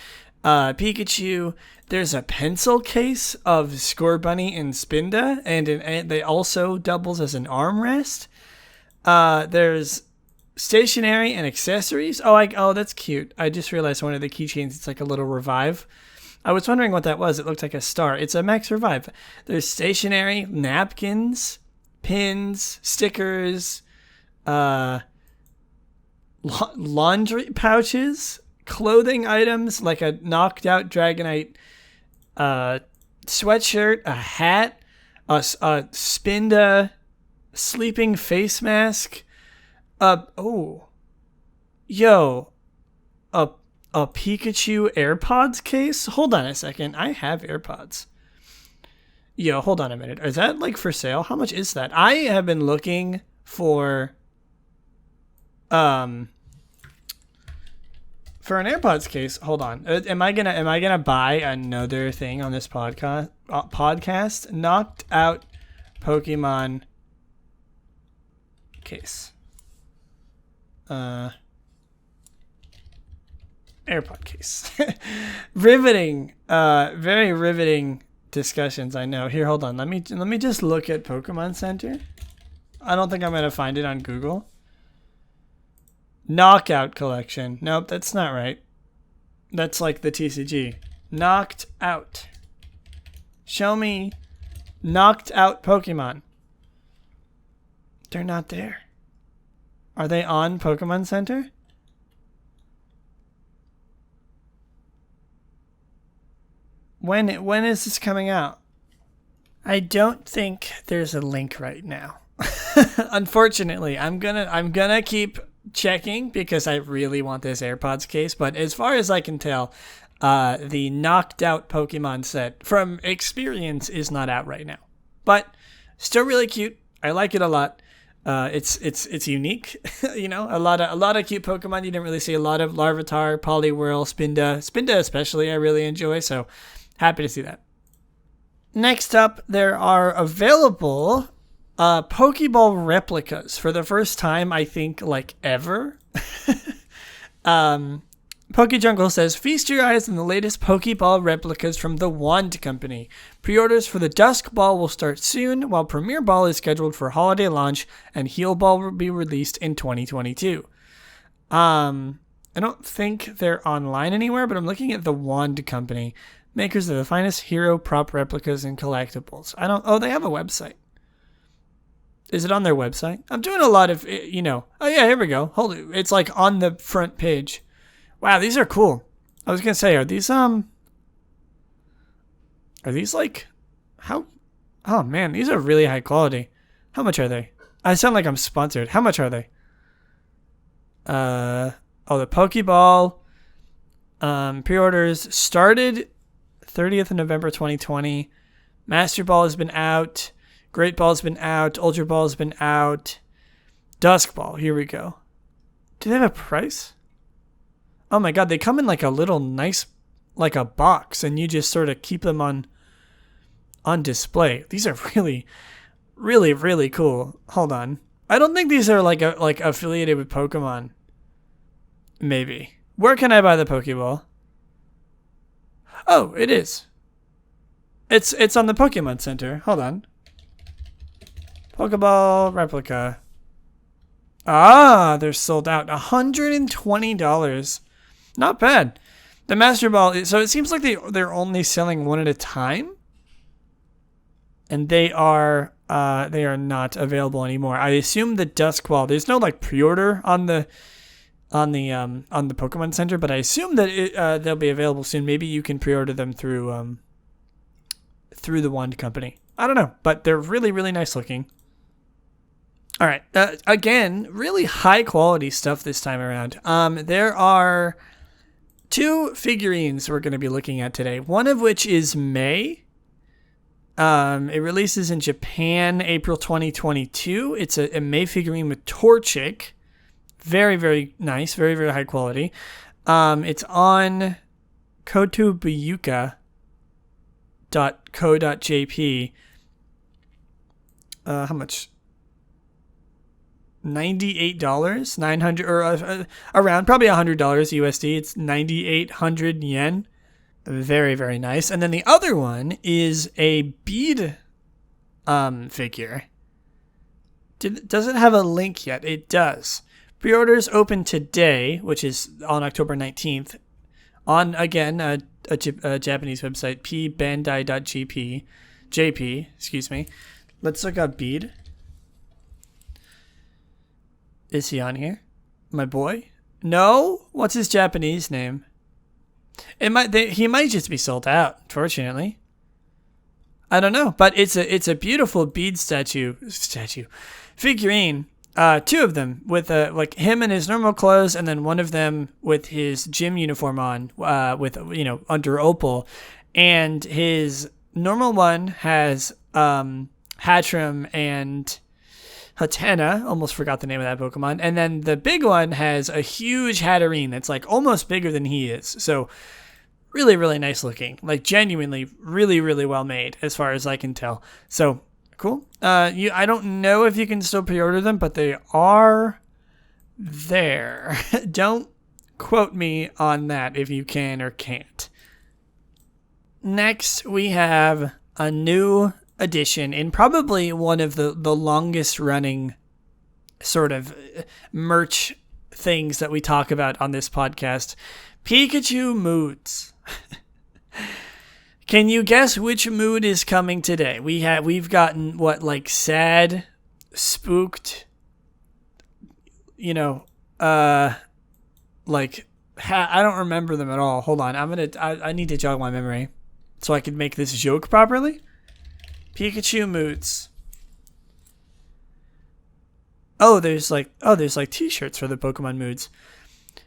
[SPEAKER 1] Pikachu. There's a pencil case of Scorbunny and Spinda, and they also doubles as an armrest. There's stationery and accessories. Oh, that's cute. I just realized one of the keychains, it's like a little revive. I was wondering what that was. It looked like a star. It's a Max Revive. There's stationery, napkins, pins, stickers, laundry pouches, clothing items like a knocked out Dragonite sweatshirt, a hat, a Spinda sleeping face mask, a Pikachu AirPods case. Hold on a second. I have AirPods. Yo, hold on a minute. Is that like for sale? How much is that? I have been looking for an AirPods case. Hold on. Am I gonna buy another thing on this podcast? Knocked Out Pokemon case. AirPod case. Riveting. Very riveting discussions, I know. Here, hold on. Let me just look at Pokemon Center. I don't think I'm gonna find it on Google. Knockout collection. Nope, that's not right. That's like the TCG. Knocked Out. Show me Knocked Out Pokemon. They're not there. Are they on Pokemon Center? When is this coming out? I don't think there's a link right now. Unfortunately, I'm gonna keep checking because I really want this AirPods case. But as far as I can tell, the Knocked Out Pokemon set from experience is not out right now. But still really cute. I like it a lot. It's unique. You know, a lot of cute Pokemon. You didn't really see a lot of Larvitar, Poliwhirl, Spinda especially. I really enjoy. So happy to see that. Next up, there are available Pokeball replicas for the first time, I think, like ever. PokeJungle says, feast your eyes on the latest Pokeball replicas from the Wand Company. Pre-orders for the Dusk Ball will start soon, while Premier Ball is scheduled for holiday launch, and Heal Ball will be released in 2022. I don't think they're online anywhere, but I'm looking at the Wand Company, makers of the finest hero prop replicas and collectibles. They have a website. Is it on their website? I'm doing a lot of, oh yeah, here we go. Hold it. It's like on the front page. Wow, these are cool. I was going to say, are these like, how, oh man, these are really high quality. How much are they? I sound like I'm sponsored. How much are they? The Pokeball pre-orders started 30th of November 2020. Master Ball has been out. Great Ball's been out. Ultra Ball's been out. Dusk Ball, here we go. Do they have a price? Oh my god, they come in like a little nice, like a box, and you just sort of keep them on display. These are really, really, really cool. Hold on. I don't think these are like affiliated with Pokemon. Maybe. Where can I buy the Pokeball? Oh, it is. It's on the Pokemon Center. Hold on. Pokeball replica. Ah, they're sold out. $120. Not bad. The Master Ball. So it seems like they're only selling one at a time, and they are not available anymore. I assume the Dusk Ball. There's no like pre-order on the Pokemon Center, but I assume that they'll be available soon. Maybe you can pre-order them through the Wand Company. I don't know, but they're really, really nice looking. All right. Again, really high quality stuff this time around. There are 2 figurines we're going to be looking at today. One of which is May. It releases in Japan April 2022. It's a May figurine with Torchic. Very, very nice. Very, very high quality. It's on kotobuyuka.co.jp. How much? $98, 900 or around probably $100 USD. It's 9,800 yen. Very, very nice. And then the other one is a bead figure. Does it have a link yet? It does. Pre-orders open today, which is on October 19th, on again a Japanese website, pbandai.jp. Excuse me. Let's look up bead. Is he on here? My boy? No? What's his Japanese name? He might just be sold out, unfortunately. I don't know, but it's a beautiful bead figurine. 2 of them with like him in his normal clothes, and then one of them with his gym uniform on, with under opal, and his normal one has Hatterene and Hatenna, almost forgot the name of that Pokemon, and then the big one has a huge Hatterene that's like almost bigger than he is. So really, really nice looking, like genuinely really, really well made as far as I can tell. So cool. I don't know if you can still pre-order them, but they are there. Don't quote me on that if you can or can't. Next, we have a new edition in probably one of the longest running sort of merch things that we talk about on this podcast. Pikachu Moods. Can you guess which mood is coming today? We've gotten what, sad, spooked, I don't remember them at all. Hold on, I need to jog my memory so I can make this joke properly. Pikachu Moods. There's t-shirts for the Pokemon Moods.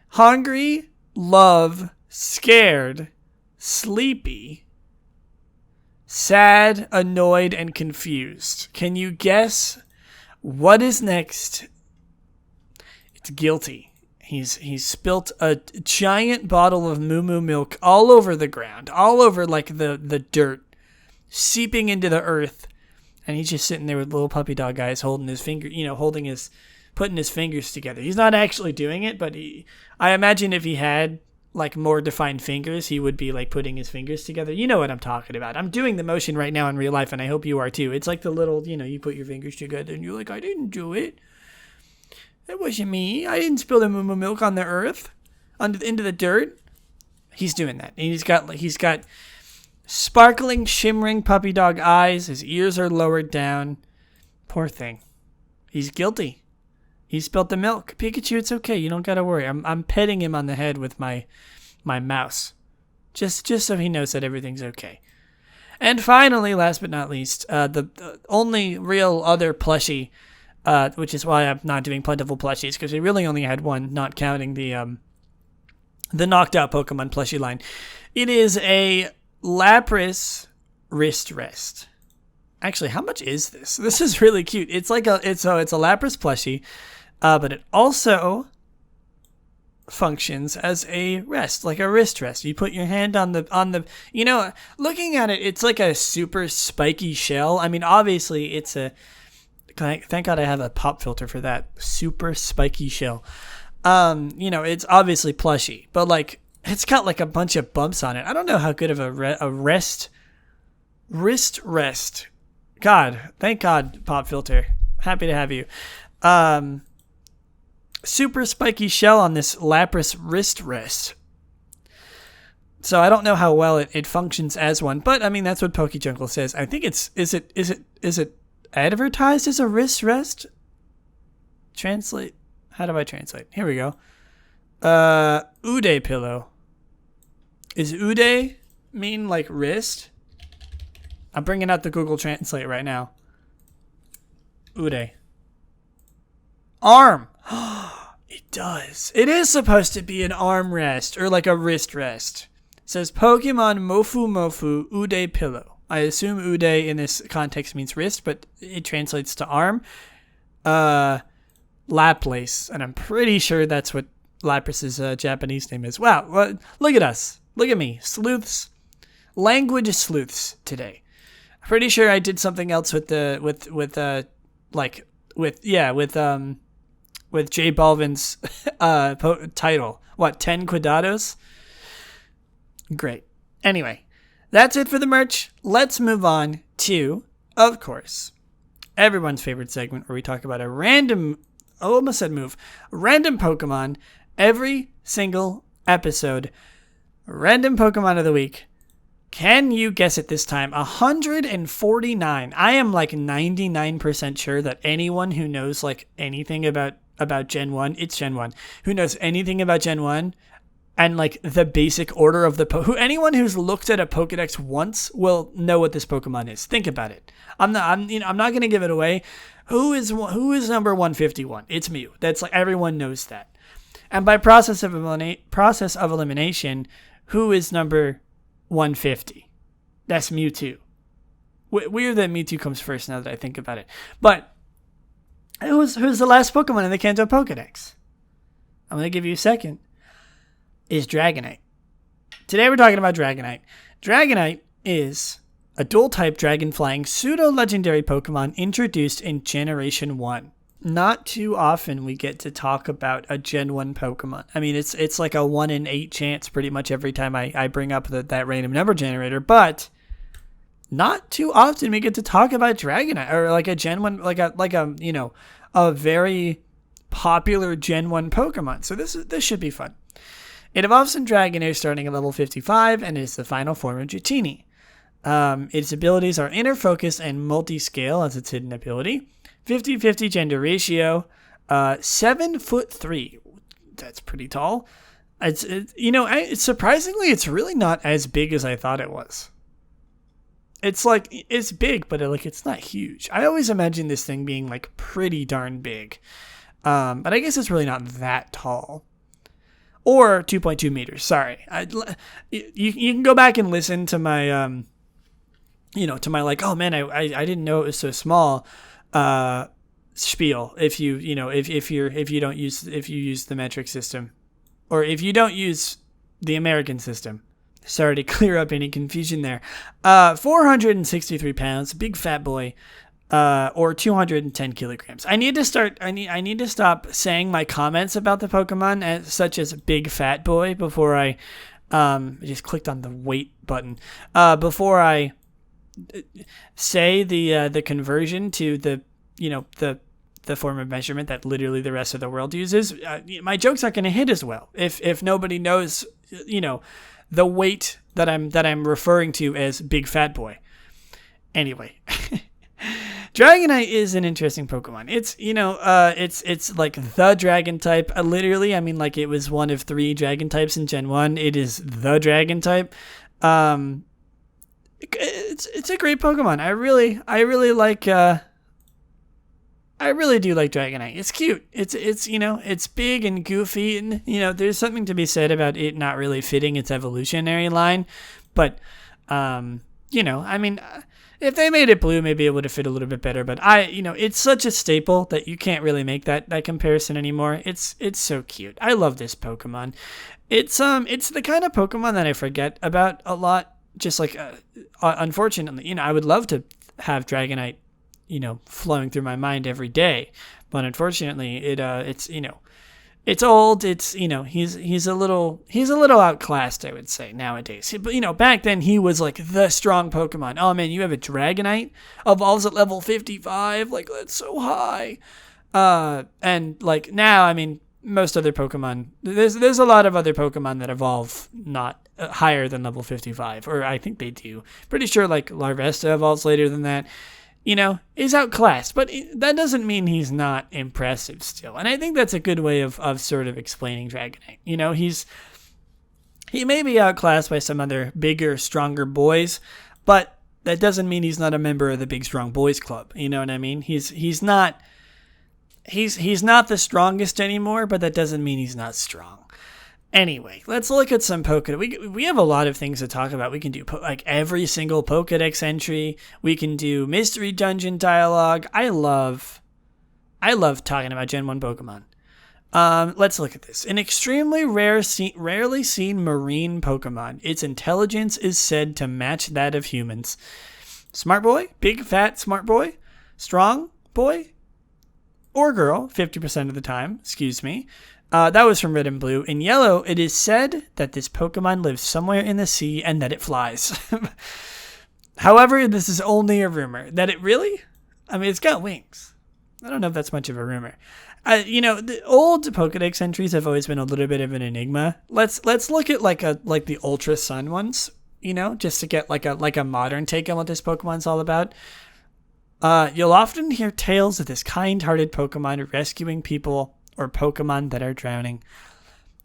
[SPEAKER 1] Hungry, love, scared, sleepy, sad, annoyed, and confused. Can you guess what is next? It's guilty. He's spilt a giant bottle of Moo Moo milk all over the ground, all over the dirt, seeping into the earth, and he's just sitting there with little puppy dog eyes, holding his finger, putting his fingers together. He's not actually doing it, but I imagine if he had more defined fingers, he would be putting his fingers together. You know what I'm talking about. I'm doing the motion right now in real life, and I hope you are too. It's like the little, you put your fingers together, and you're like, I didn't do it. That wasn't me. I didn't spill the Moo Moo milk on the earth. into the dirt, he's doing that. And he's got sparkling, shimmering puppy dog eyes. His ears are lowered down. Poor thing. He's guilty. He spilled the milk. Pikachu, it's okay. You don't gotta worry. I'm petting him on the head with my mouse, just so he knows that everything's okay. And finally, last but not least, the only real other plushie, which is why I'm not doing plentiful plushies, because we really only had one, not counting the knocked out Pokemon plushie line. It is a Lapras wrist rest. Actually, how much is this? This is really cute. It's a Lapras plushie, but it also functions as a rest, like a wrist rest. You put your hand on the looking at it, it's like a super spiky shell. I mean, obviously it's thank God I have a pop filter for that. Super spiky shell. It's obviously plushy, but like it's got like a bunch of bumps on it. I don't know how good of a wrist rest. God, thank God, pop filter. Happy to have you. Super spiky shell on this Lapras wrist rest. So I don't know how well it functions as one, but I mean that's what PokeJungle says. I think is it advertised as a wrist rest? Translate. How do I translate? Here we go. Ude pillow. Is Ude mean like wrist? I'm bringing out the Google Translate right now. Ude. Arm. It does. It is supposed to be an arm rest or like a wrist rest. It says Pokemon Mofu Mofu Ude pillow. I assume Ude in this context means wrist, but it translates to arm. Laplace, and I'm pretty sure that's what Lapras's Japanese name is. Wow, well, look at us. Look at me. Sleuths. Language sleuths today. I'm pretty sure I did something else with J Balvin's title. What, 10 Cuidados? Great. Anyway, that's it for the merch. Let's move on to, of course, everyone's favorite segment where we talk about a random Pokemon every single episode. Random Pokemon of the week. Can you guess it this time? 149. I am like 99% sure that anyone who knows like anything about Gen 1, it's Gen 1, who knows anything about Gen 1 and like the basic order of anyone who's looked at a Pokedex once will know what this Pokemon is. Think about it. I'm not going to give it away. Who is number 151? It's Mew. That's like everyone knows that. And by process of elimination, who is number 150? That's Mewtwo. Weird that Mewtwo comes first now that I think about it. But who's the last Pokemon in the Kanto Pokedex? I'm going to give you a second. Is Dragonite. Today we're talking about Dragonite. Dragonite is a dual-type dragon-flying pseudo-legendary Pokemon introduced in Generation 1. Not too often we get to talk about a Gen 1 Pokemon. I mean, it's like a 1 in 8 chance pretty much every time I bring up that random number generator, but not too often we get to talk about Dragonite, or like a Gen 1, like a very popular Gen 1 Pokemon. So this should be fun. It evolves in Dragonair starting at level 55 and is the final form of Dratini. Its abilities are Inner Focus and Multi-Scale as its hidden ability. 50-50 gender ratio. 7'3". That's pretty tall. Surprisingly, it's really not as big as I thought it was. It's big, but it's not huge. I always imagined this thing being like pretty darn big. But I guess it's really not that tall. Or 2.2 meters. Sorry. You can go back and listen to my to my like, oh man, I didn't know it was so small spiel if you use the metric system, or if you don't use the American system. Sorry to clear up any confusion there. 463 pounds, big fat boy, or 210 kilograms. I need to stop saying my comments about the Pokemon such as big fat boy before I just clicked on the weight button. Before I say the conversion to the the form of measurement that literally the rest of the world uses, my joke's not going to hit as well if nobody knows, the weight that I'm referring to as big fat boy. Anyway, Dragonite is an interesting Pokemon. It's it's like the dragon type. Literally, I mean, like, it was one of 3 dragon types in Gen 1. It is the dragon type. It's a great Pokemon. I really like. I really do like Dragonite. It's cute. It's big and goofy, and there's something to be said about it not really fitting its evolutionary line. But I mean, if they made it blue, maybe it would have fit a little bit better. But it's such a staple that you can't really make that comparison anymore. It's so cute. I love this Pokemon. It's the kind of Pokemon that I forget about a lot. Just like, unfortunately, I would love to have Dragonite, flowing through my mind every day, but unfortunately, it's old. It's he's a little outclassed, I would say, nowadays. But back then he was like the strong Pokemon. Oh man, you have a Dragonite evolves at level 55, like that's so high. And like now, I mean, most other Pokemon, there's a lot of other Pokemon that evolve not higher than level 55, or I think they do. Pretty sure like Larvesta evolves later than that. Is outclassed, but that doesn't mean he's not impressive still. And I think that's a good way of sort of explaining Dragonite. He may be outclassed by some other bigger, stronger boys, but that doesn't mean he's not a member of the Big Strong Boys Club. You know what I mean? He's not the strongest anymore, but that doesn't mean he's not strong. Anyway, let's look at some Pokédex. We have a lot of things to talk about. We can do like every single Pokédex entry. We can do mystery dungeon dialogue. I love talking about Gen 1 Pokemon. Let's look at this. An extremely rarely seen marine Pokemon. Its intelligence is said to match that of humans. Smart boy, big fat smart boy, strong boy, or girl, 50% of the time. Excuse me. That was from Red and Blue. In Yellow, it is said that this Pokemon lives somewhere in the sea and that it flies. However, this is only a rumor. That it really? I mean, it's got wings. I don't know if that's much of a rumor. The old Pokedex entries have always been a little bit of an enigma. Let's look at like the Ultra Sun ones, just to get like a modern take on what this Pokemon's all about. You'll often hear tales of this kind-hearted Pokemon rescuing people or Pokemon that are drowning.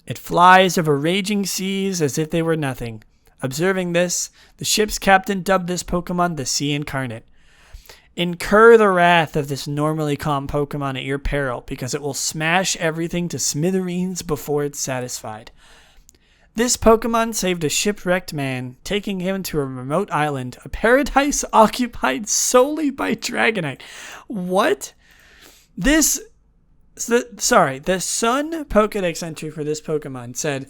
[SPEAKER 1] It flies over raging seas as if they were nothing. Observing this, the ship's captain dubbed this Pokemon the Sea Incarnate. Incur the wrath of this normally calm Pokemon at your peril, because it will smash everything to smithereens before it's satisfied. This Pokemon saved a shipwrecked man, taking him to a remote island, a paradise occupied solely by Dragonite. What? The Sun Pokedex entry for this Pokemon said,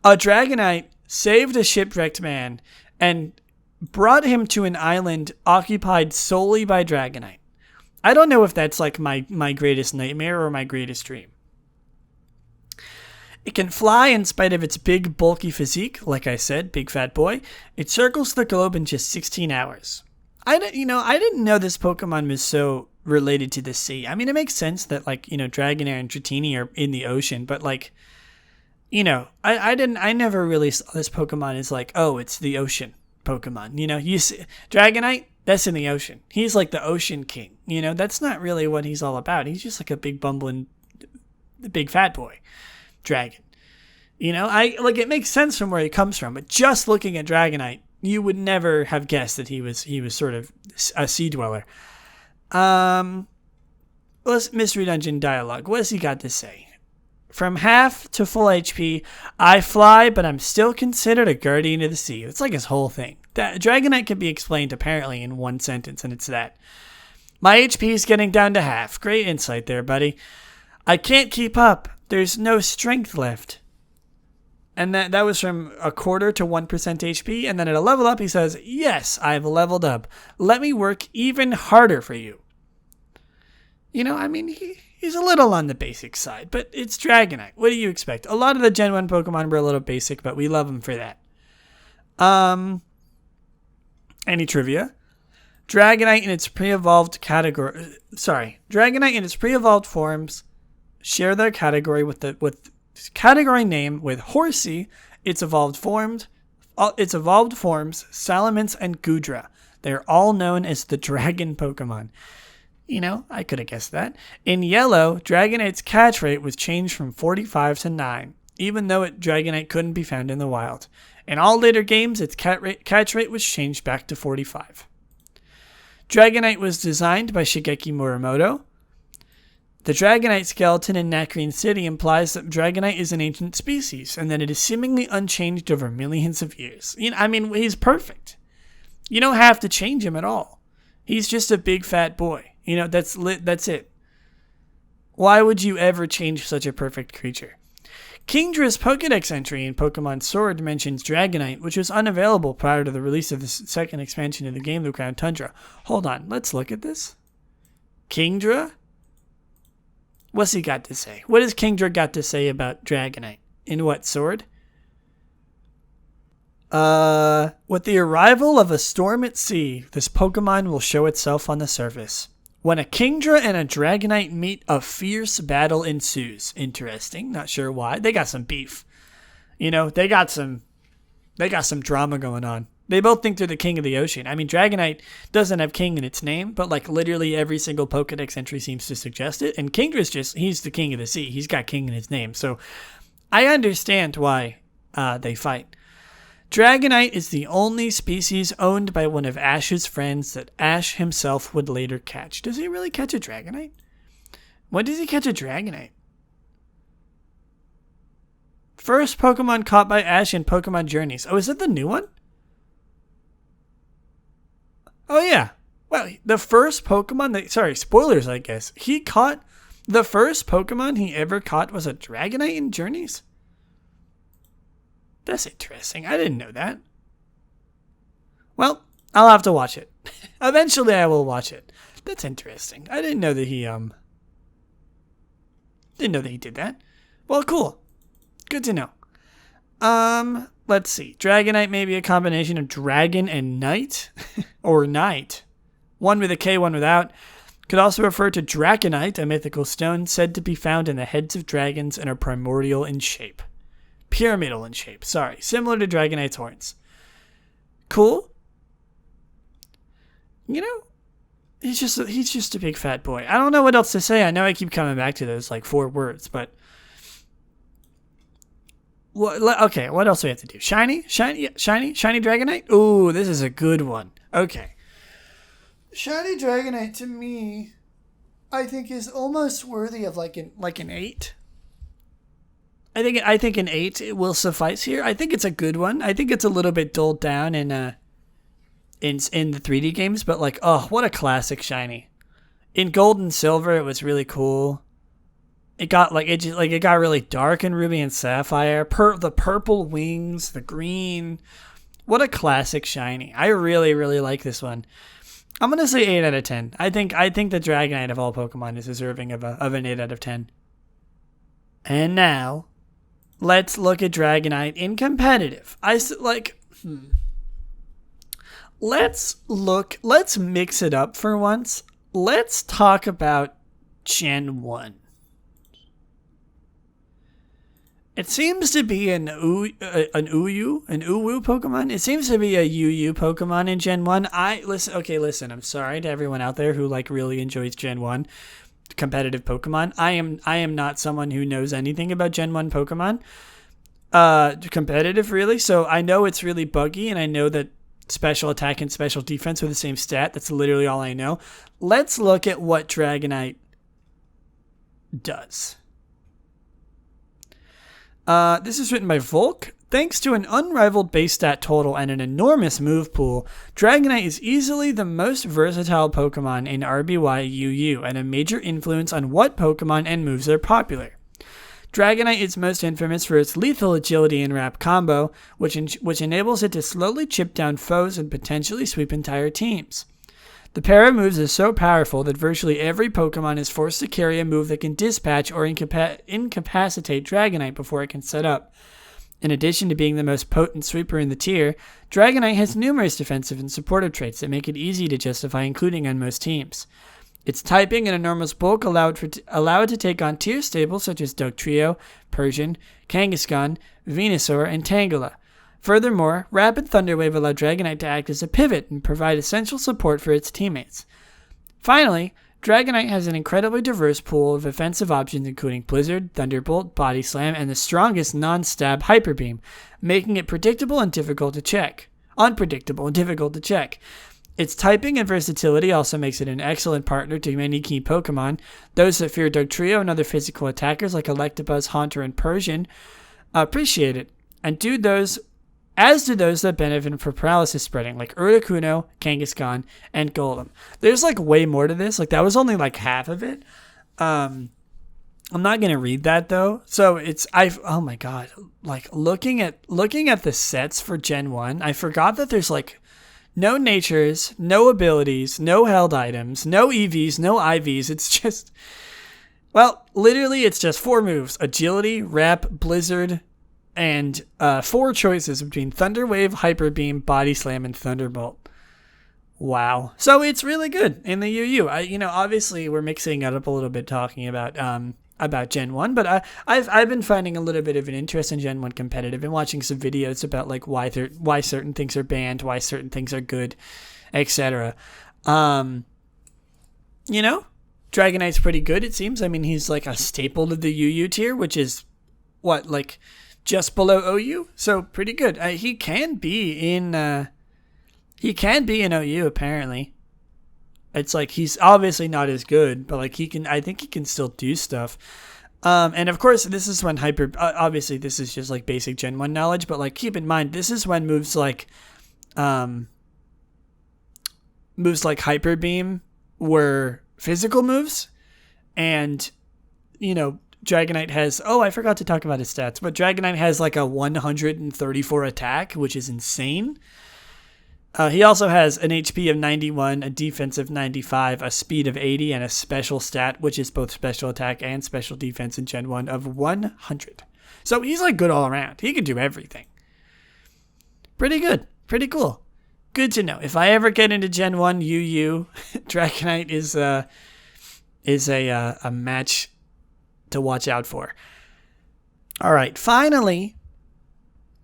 [SPEAKER 1] a Dragonite saved a shipwrecked man and brought him to an island occupied solely by Dragonite. I don't know if that's like my greatest nightmare or my greatest dream. It can fly in spite of its big, bulky physique. Like I said, big fat boy. It circles the globe in just 16 hours. I didn't know this Pokemon was so related to the sea. I mean, it makes sense that Dragonair and Dratini are in the ocean, but I never really saw this Pokemon as like, oh, it's the ocean Pokemon. You see Dragonite, that's in the ocean. He's like the ocean king. That's not really what he's all about. He's just like a big bumbling, big fat boy dragon. It makes sense from where he comes from, but just looking at Dragonite, you would never have guessed that he was sort of a sea dweller. Let's mystery dungeon dialogue. What has he got to say? From half to full HP, I fly, but I'm still considered a guardian of the sea. It's like his whole thing. That Dragonite can be explained apparently in one sentence, and it's that. My HP is getting down to half. Great insight there, buddy. I can't keep up. There's no strength left. And that was from a quarter to 1% HP. And then at a level up, he says, yes, I've leveled up. Let me work even harder for you. He's a little on the basic side, but it's Dragonite. What do you expect? A lot of the Gen 1 Pokemon were a little basic, but we love them for that. Any trivia? Dragonite in its pre-evolved forms share their category with category name with Horsea, its evolved forms, Salamence, and Goodra. They're all known as the Dragon Pokemon. I could have guessed that. In yellow, Dragonite's catch rate was changed from 45 to 9, even though Dragonite couldn't be found in the wild. In all later games, its catch rate was changed back to 45. Dragonite was designed by Shigeki Morimoto. The Dragonite skeleton in Nacrene City implies that Dragonite is an ancient species and that it is seemingly unchanged over millions of years. He's perfect. You don't have to change him at all. He's just a big fat boy. That's it. Why would you ever change such a perfect creature? Kingdra's Pokédex entry in Pokemon Sword mentions Dragonite, which was unavailable prior to the release of the second expansion of the game, the Crown Tundra. Hold on, let's look at this. Kingdra? What's he got to say? What has Kingdra got to say about Dragonite? In what, Sword? With the arrival of a storm at sea, this Pokemon will show itself on the surface. When a Kingdra and a Dragonite meet, a fierce battle ensues. Interesting. Not sure why. They got some beef. They got some drama going on. They both think they're the king of the ocean. Dragonite doesn't have king in its name, but literally every single Pokedex entry seems to suggest it. And Kingdra's he's the king of the sea. He's got king in his name. So I understand why they fight. Dragonite is the only species owned by one of Ash's friends that Ash himself would later catch. Does he really catch a Dragonite? When does he catch a Dragonite? First Pokemon caught by Ash in Pokemon Journeys. Oh, is that the new one? Oh, yeah. Well, the first Pokemon spoilers, I guess. The first Pokemon he ever caught was a Dragonite in Journeys? That's interesting. I didn't know that. Well, I'll have to watch it. Eventually I will watch it. That's interesting. I didn't know that he did that. Well, cool. Good to know. Let's see. Dragonite may be a combination of dragon and knight. Or knight. One with a K, one without. Could also refer to Draconite, a mythical stone said to be found in the heads of dragons and are primordial in shape. Pyramidal in shape. Sorry. Similar to Dragonite's horns. Cool. He's just a big fat boy. I don't know what else to say. I know I keep coming back to those 4 words, but okay, what else do we have to do? Shiny Dragonite? Ooh, this is a good one. Okay. Shiny Dragonite to me, I think is almost worthy of an 8. I think an 8 it will suffice here. I think it's a good one. I think it's a little bit dulled down in the 3D games, but what a classic shiny. In Gold and Silver, it was really cool. It got it got really dark in Ruby and Sapphire. The purple wings, the green. What a classic shiny. I really, really like this one. I'm gonna say 8 out of 10. I think the Dragonite of all Pokemon is deserving of an 8 out of 10. And now, let's look at Dragonite in competitive. Let's mix it up for once. Let's talk about Gen 1. It seems to be an Uwu Pokemon. It seems to be a UU Pokemon in Gen 1. Listen, I'm sorry to everyone out there who really enjoys Gen 1 competitive Pokemon. I am not someone who knows anything about Gen 1 Pokemon. Competitive, really. So I know it's really buggy, and I know that special attack and special defense are the same stat. That's literally all I know. Let's look at what Dragonite does. This is written by Volk. Thanks to an unrivaled base stat total and an enormous move pool, Dragonite is easily the most versatile Pokemon in RBY-UU and a major influence on what Pokemon and moves are popular. Dragonite is most infamous for its lethal agility and wrap combo, which enables it to slowly chip down foes and potentially sweep entire teams. The pair of moves is so powerful that virtually every Pokemon is forced to carry a move that can dispatch or incapacitate Dragonite before it can set up. In addition to being the most potent sweeper in the tier, Dragonite has numerous defensive and supportive traits that make it easy to justify including on most teams. Its typing and enormous bulk allow it to take on tier staples such as Dugtrio, Persian, Kangaskhan, Venusaur, and Tangela. Furthermore, Rapid Thunder Wave allowed Dragonite to act as a pivot and provide essential support for its teammates. Finally, Dragonite has an incredibly diverse pool of offensive options including Blizzard, Thunderbolt, Body Slam, and the strongest non-stab Hyper Beam, making it unpredictable and difficult to check. Its typing and versatility also makes it an excellent partner to many key Pokemon. Those that fear Dugtrio and other physical attackers like Electabuzz, Haunter, and Persian appreciate it, and do those that benefit from paralysis spreading, like Urdakuno, Kangaskhan, and Golem. There's like way more to this. Like that was only like half of it. I'm not gonna read that though. So oh my god, like looking at the sets for Gen 1, I forgot that there's like no natures, no abilities, no held items, no EVs, no IVs. It's just, well, literally it's just 4 moves: Agility, Wrap, Blizzard, and 4 choices between Thunder Wave, Hyper Beam, Body Slam, and Thunderbolt. Wow. So it's really good in the UU. Obviously we're mixing it up a little bit talking about Gen 1, but I've been finding a little bit of an interest in Gen 1 competitive and watching some videos about like why certain things are banned, why certain things are good, etc. Dragonite's pretty good, it seems. I mean, he's like a staple of the UU tier, which is what, like just below OU, so pretty good. He can be in OU apparently. It's like he's obviously not as good, but like I think he can still do stuff. And of course, this is when obviously this is just like basic Gen 1 knowledge, but like keep in mind, this is when moves like Hyper Beam were physical moves, and Dragonite has, I forgot to talk about his stats, but Dragonite has like a 134 attack, which is insane. He also has an HP of 91, a defense of 95, a speed of 80, and a special stat, which is both special attack and special defense in Gen 1 of 100. So he's like good all around. He can do everything. Pretty good. Pretty cool. Good to know. If I ever get into Gen 1 UU, Dragonite is a match to watch out for. All right, finally,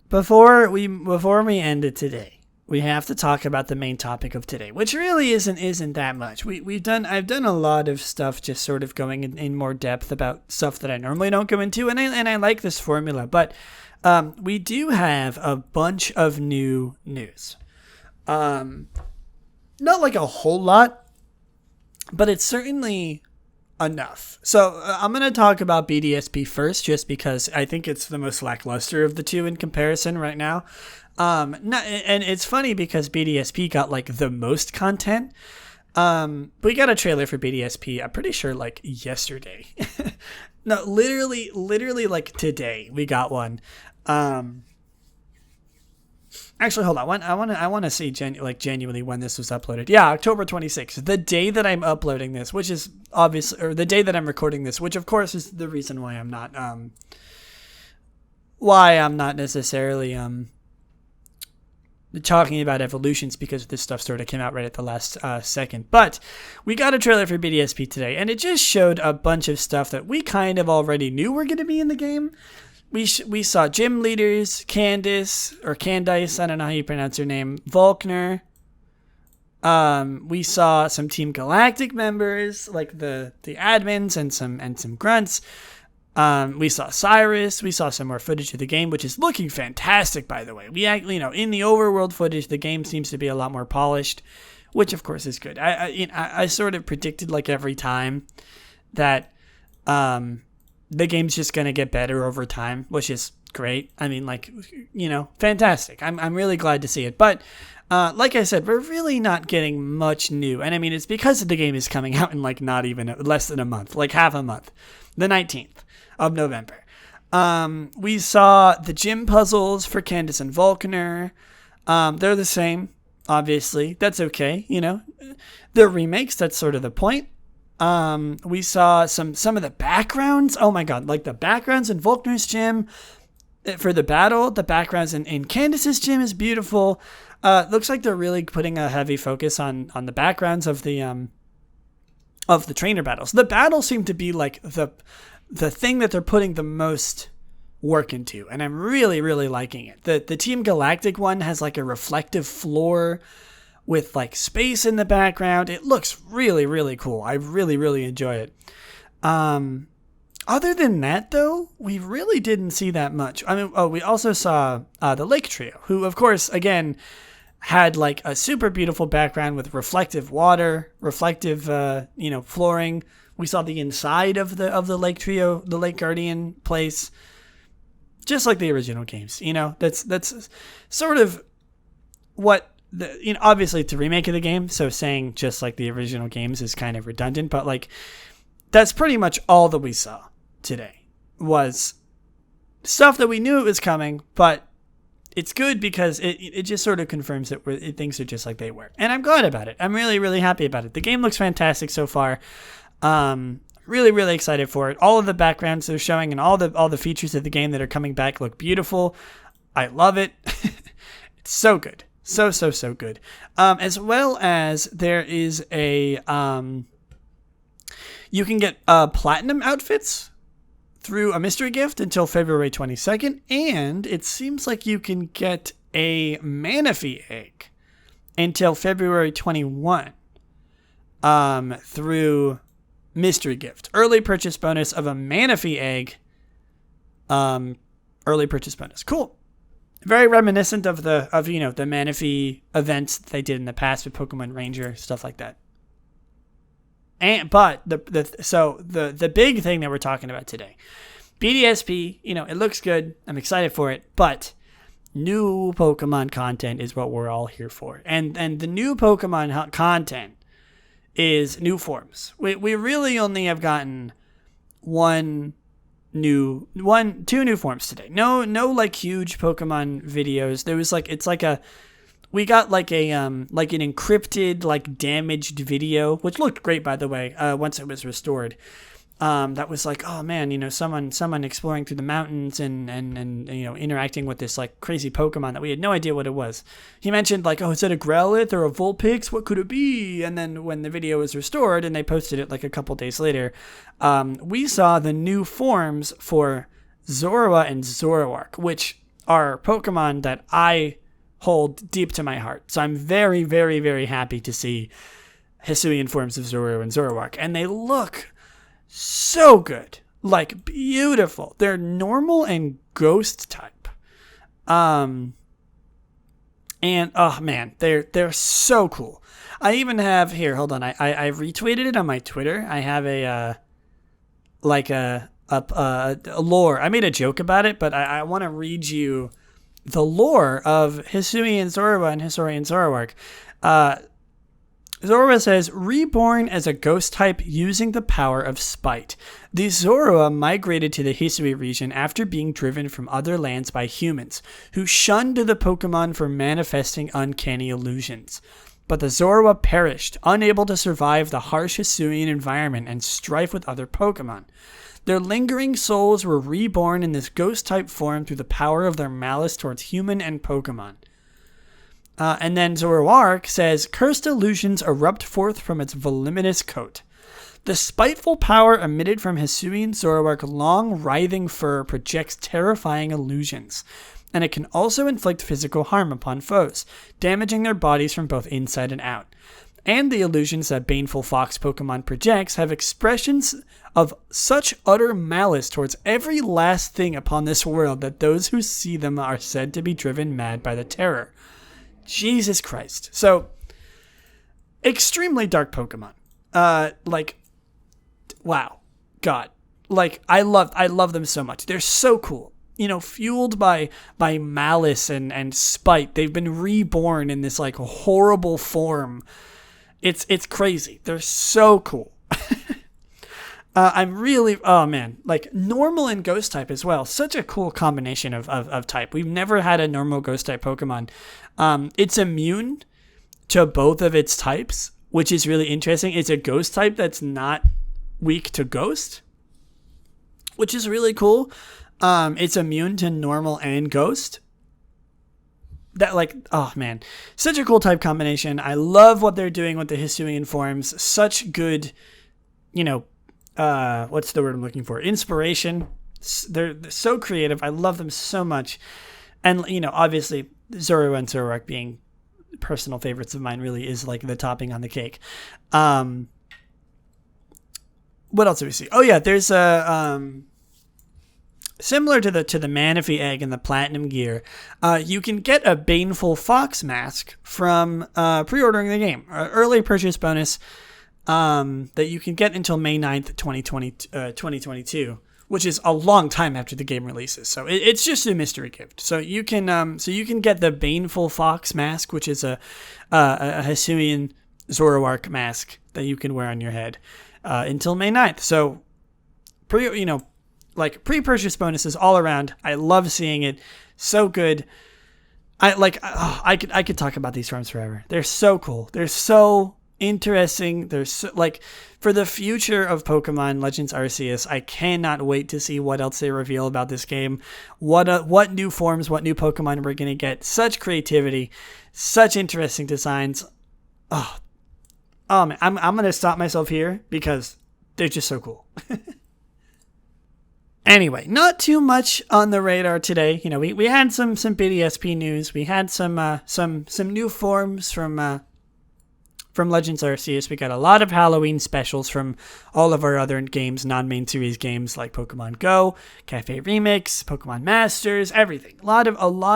[SPEAKER 1] before we end it today, we have to talk about the main topic of today, which really isn't that much. I've done a lot of stuff just sort of going in more depth about stuff that I normally don't go into, and I like this formula, but we do have a bunch of new news. Not like a whole lot, but it's certainly enough. So I'm going to talk about BDSP first, just because I think it's the most lackluster of the two in comparison right now. And it's funny because BDSP got like the most content. We got a trailer for BDSP, I'm pretty sure like yesterday. No, literally like today we got one. Actually, hold on. I want to see genuinely when this was uploaded. Yeah, October 26th, the day that I'm uploading this, which is obviously, or the day that I'm recording this, which of course is the reason why I'm not necessarily talking about evolutions, because this stuff sort of came out right at the last second. But we got a trailer for BDSP today, and it just showed a bunch of stuff that we kind of already knew were going to be in the game. We saw gym leaders, Candice, I don't know how you pronounce her name, Volkner. We saw some Team Galactic members, like the admins and some grunts. We saw Cyrus. We saw some more footage of the game, which is looking fantastic, by the way. We actually, in the overworld footage, the game seems to be a lot more polished, which of course is good. I sort of predicted like every time that the game's just gonna get better over time, which is great. I mean, like, fantastic. I'm really glad to see it. But like I said, we're really not getting much new, and I mean, it's because the game is coming out in like not even less than a month, like half a month, the 19th of November. We saw the gym puzzles for Candice and Volkner. They're the same, obviously. That's okay, They're remakes, that's sort of the point. We saw some of the backgrounds. Oh my god, like the backgrounds in Volkner's gym. for the battle, the backgrounds in Candace's gym is beautiful. Looks like they're really putting a heavy focus on the backgrounds of the trainer battles. The battles seem to be like the thing that they're putting the most work into, and I'm really, really liking it. The Team Galactic one has like a reflective floor with like space in the background. It looks really, really cool. I really, really enjoy it. Other than that, though, we really didn't see that much. I mean, we also saw the Lake Trio, who, of course, again, had like a super beautiful background with reflective water, reflective, flooring. We saw the inside of the Lake Trio, the Lake Guardian place, just like the original games. That's sort of what obviously it's a remake of the game, so saying just like the original games is kind of redundant, but like that's pretty much all that we saw today was stuff that we knew it was coming, but it's good because it just sort of confirms that things are just like they were. And I'm glad about it. I'm really, really happy about it. The game looks fantastic so far. Really, really excited for it. All of the backgrounds they're showing and all the features of the game that are coming back look beautiful. I love it. It's so good. So good. As well as there is you can get platinum outfits through a mystery gift until February 22nd, and it seems like you can get a Manaphy egg until February 21 through mystery gift. Early purchase bonus of a Manaphy egg. Early purchase bonus. Cool. Very reminiscent of the Manaphy events that they did in the past with Pokemon Ranger, stuff like that. But the big thing that we're talking about today, BDSP, it looks good. I'm excited for it, but new Pokemon content is what we're all here for. And the new Pokemon content is new forms. We really only have gotten two new forms today. No like huge Pokemon videos. There was we got like an encrypted, like damaged video, which looked great, by the way, once it was restored. That was like, oh man, someone exploring through the mountains and interacting with this like crazy Pokemon that we had no idea what it was. He mentioned like, oh, is it a Growlithe or a Vulpix? What could it be? And then when the video was restored and they posted it like a couple days later, we saw the new forms for Zorua and Zoroark, which are Pokemon that I hold deep to my heart. So I'm very, very, very happy to see Hisuian forms of Zorua and Zoroark. And they look so good. Like, beautiful. They're normal and ghost type. And, oh man, they're so cool. I even have, here, hold on. I retweeted it on my Twitter. I have a lore. I made a joke about it, but I want to read you the lore of Hisuian Zorua and Hisuian Zoroark. Zorua says, reborn as a ghost type using the power of spite. The Zorua migrated to the Hisui region after being driven from other lands by humans, who shunned the Pokemon for manifesting uncanny illusions. But the Zorua perished, unable to survive the harsh Hisuian environment and strife with other Pokemon. Their lingering souls were reborn in this ghost-type form through the power of their malice towards human and Pokemon. And then Zoroark says, cursed illusions erupt forth from its voluminous coat. The spiteful power emitted from Hisuian Zoroark's long, writhing fur projects terrifying illusions, and it can also inflict physical harm upon foes, damaging their bodies from both inside and out. And the illusions that baneful fox Pokemon projects have expressions of such utter malice towards every last thing upon this world that those who see them are said to be driven mad by the terror. Jesus Christ. So, extremely dark Pokemon. Wow. God. I love them so much. They're so cool. Fueled by malice and spite. They've been reborn in this horrible form. It's crazy. They're so cool. I'm really, oh man, normal and ghost type as well. Such a cool combination of type. We've never had a normal ghost type Pokemon. It's immune to both of its types, which is really interesting. It's a ghost type that's not weak to ghost, which is really cool. It's immune to normal and ghost. That, like, oh man, such a cool type combination. I love what they're doing with the Hisuian forms. Such good, what's the word I'm looking for? Inspiration. They're so creative. I love them so much. And, obviously, Zorua and Zoroark being personal favorites of mine really is like the topping on the cake. What else do we see? Oh yeah, there's a similar to the Manaphy egg and the platinum gear. You can get a Baneful Fox mask from pre-ordering the game. Early purchase bonus that you can get until May 9th, 2022. Which is a long time after the game releases, so it's just a mystery gift. So you can get the Baneful Fox mask, which is a Hisuian Zoroark mask that you can wear on your head until May 9th. So pre-purchase bonuses all around. I love seeing it. So good. I could talk about these forms forever. They're so cool. They're so interesting. There's so, for the future of Pokemon Legends Arceus, I cannot wait to see what else they reveal about this game. What new forms, what new Pokemon we're gonna get. Such creativity, such interesting designs. Oh man, I'm gonna stop myself here because they're just so cool. Anyway, not too much on the radar today. We had some BDSP news. We had some new forms from Legends Arceus. We got a lot of Halloween specials from all of our other games, non-main series games like Pokemon Go, Cafe Remix, Pokemon Masters, everything. A lot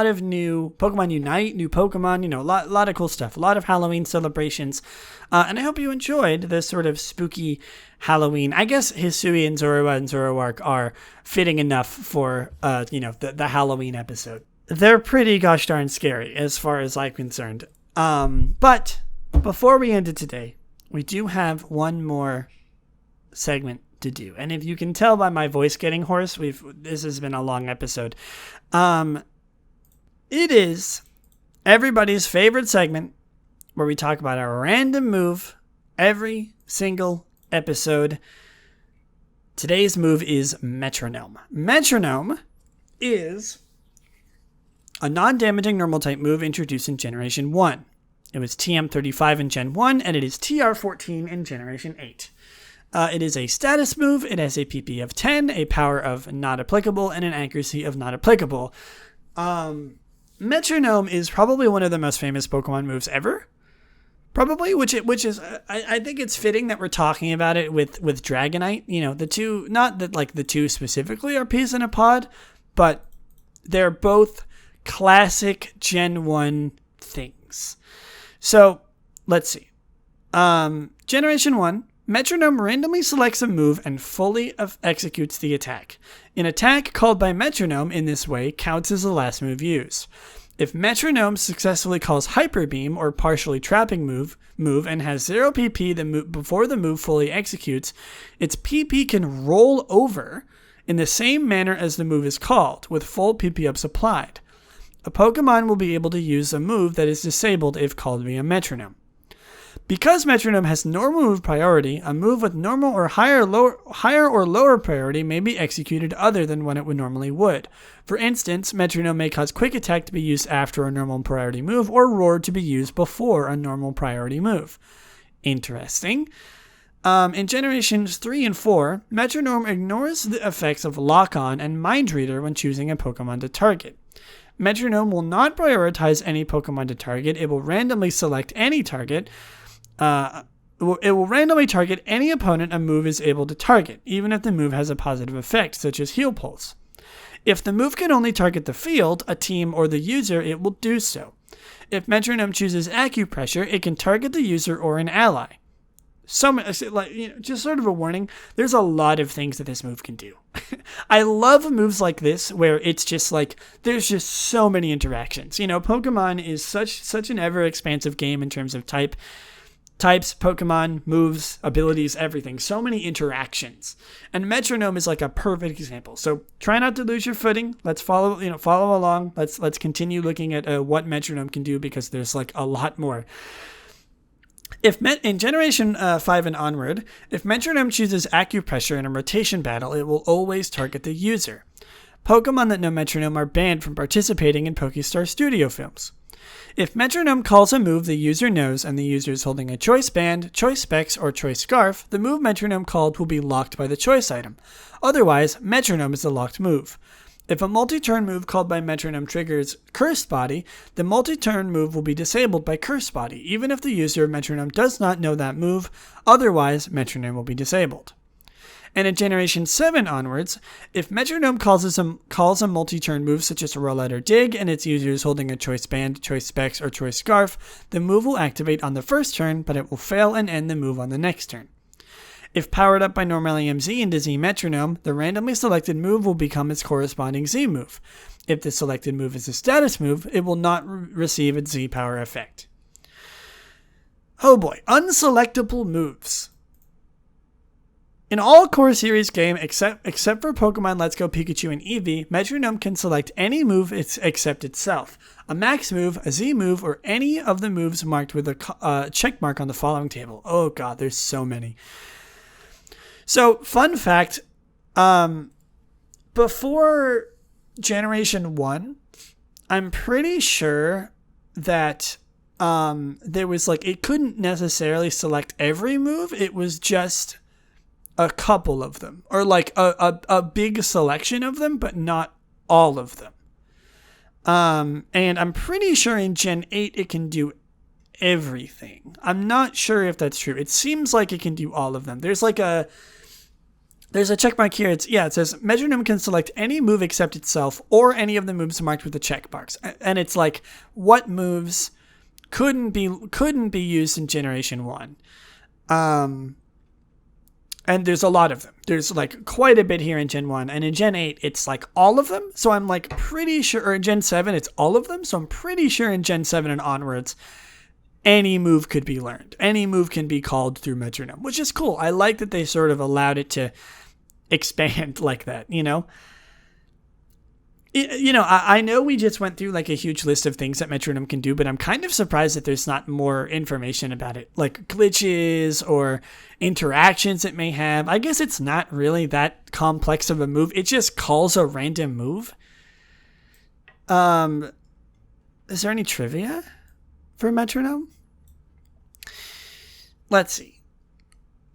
[SPEAKER 1] of new Pokemon Unite, new Pokemon, a lot of cool stuff. A lot of Halloween celebrations. And I hope you enjoyed this sort of spooky Halloween. I guess Hisuian, Zorua, and Zoroark are fitting enough for the Halloween episode. They're pretty gosh darn scary as far as I'm concerned. But before we end it today, we do have one more segment to do. And if you can tell by my voice getting hoarse, this has been a long episode. It is everybody's favorite segment where we talk about a random move every single episode. Today's move is Metronome. Metronome is a non-damaging normal type move introduced in Generation 1. It was TM35 in Gen 1, and it is TR14 in Generation 8. It is a status move. It has a PP of 10, a power of not applicable, and an accuracy of not applicable. Metronome is probably one of the most famous Pokemon moves ever. Probably, which is, I think it's fitting that we're talking about it with Dragonite. The two, not that the two specifically are peas in a pod, but they're both classic Gen 1 things. So, let's see. Generation 1, Metronome randomly selects a move and fully executes the attack. An attack called by Metronome in this way counts as the last move used. If Metronome successfully calls Hyper Beam or partially trapping move and has 0 PP before the move fully executes, its PP can roll over in the same manner as the move is called, with full PP ups applied. A Pokemon will be able to use a move that is disabled if called via Metronome. Because Metronome has normal move priority, a move with normal or higher or lower priority may be executed other than when it normally would. For instance, Metronome may cause Quick Attack to be used after a normal priority move, or Roar to be used before a normal priority move. Interesting. In Generations 3 and 4, Metronome ignores the effects of Lock-On and Mind Reader when choosing a Pokemon to target. Metronome will not prioritize any Pokemon to target. It will randomly select any target. It will randomly target any opponent a move is able to target, even if the move has a positive effect, such as Heal Pulse. If the move can only target the field, a team, or the user, it will do so. If Metronome chooses Acupressure, it can target the user or an ally. Just sort of a warning, there's a lot of things that this move can do. I love moves like this where it's just there's just so many interactions. Pokemon is such an ever-expansive game in terms of types, Pokemon, moves, abilities, everything. So many interactions. And Metronome is a perfect example. So try not to lose your footing. Let's follow along. Let's continue looking at what Metronome can do, because there's a lot more. In Generation 5 and onward, if Metronome chooses Acupressure in a rotation battle, it will always target the user. Pokemon that know Metronome are banned from participating in Pokestar Studio films. If Metronome calls a move the user knows and the user is holding a choice band, choice specs, or choice scarf, the move Metronome called will be locked by the choice item. Otherwise, Metronome is the locked move. If a multi-turn move called by Metronome triggers Cursed Body, the multi-turn move will be disabled by Cursed Body, even if the user of Metronome does not know that move. Otherwise, Metronome will be disabled. And in Generation 7 onwards, if Metronome calls a multi-turn move such as Roulette or Dig, and its user is holding a choice band, choice specs, or choice scarf, the move will activate on the first turn, but it will fail and end the move on the next turn. If powered up by Normalium Z into Z Metronome, the randomly selected move will become its corresponding Z move. If the selected move is a status move, it will not receive its Z power effect. Oh boy, unselectable moves. In all core series game except for Pokemon Let's Go Pikachu and Eevee, Metronome can select any move except itself. A max move, a Z move, or any of the moves marked with a check mark on the following table. Oh god, there's so many. So, fun fact, before Generation 1, I'm pretty sure that there was it couldn't necessarily select every move. It was just a couple of them, or a big selection of them, but not all of them. And I'm pretty sure in Gen 8 it can do everything. I'm not sure if that's true. It seems like it can do all of them. There's a check mark here. It says Metronome can select any move except itself or any of the moves marked with the check marks. And it's what moves couldn't be used in Generation 1. And there's a lot of them. There's quite a bit here in Gen 1. And in Gen 8, it's all of them. So I'm pretty sure, or in Gen 7, it's all of them. So I'm pretty sure in Gen 7 and onwards, any move could be learned. Any move can be called through Metronome, which is cool. I like that they sort of allowed it to expand like that, I know we just went through a huge list of things that Metronome can do, but I'm kind of surprised that there's not more information about it, like glitches or interactions it may have. I guess it's not really that complex of a move. It just calls a random move. Is there any trivia for Metronome? Let's see.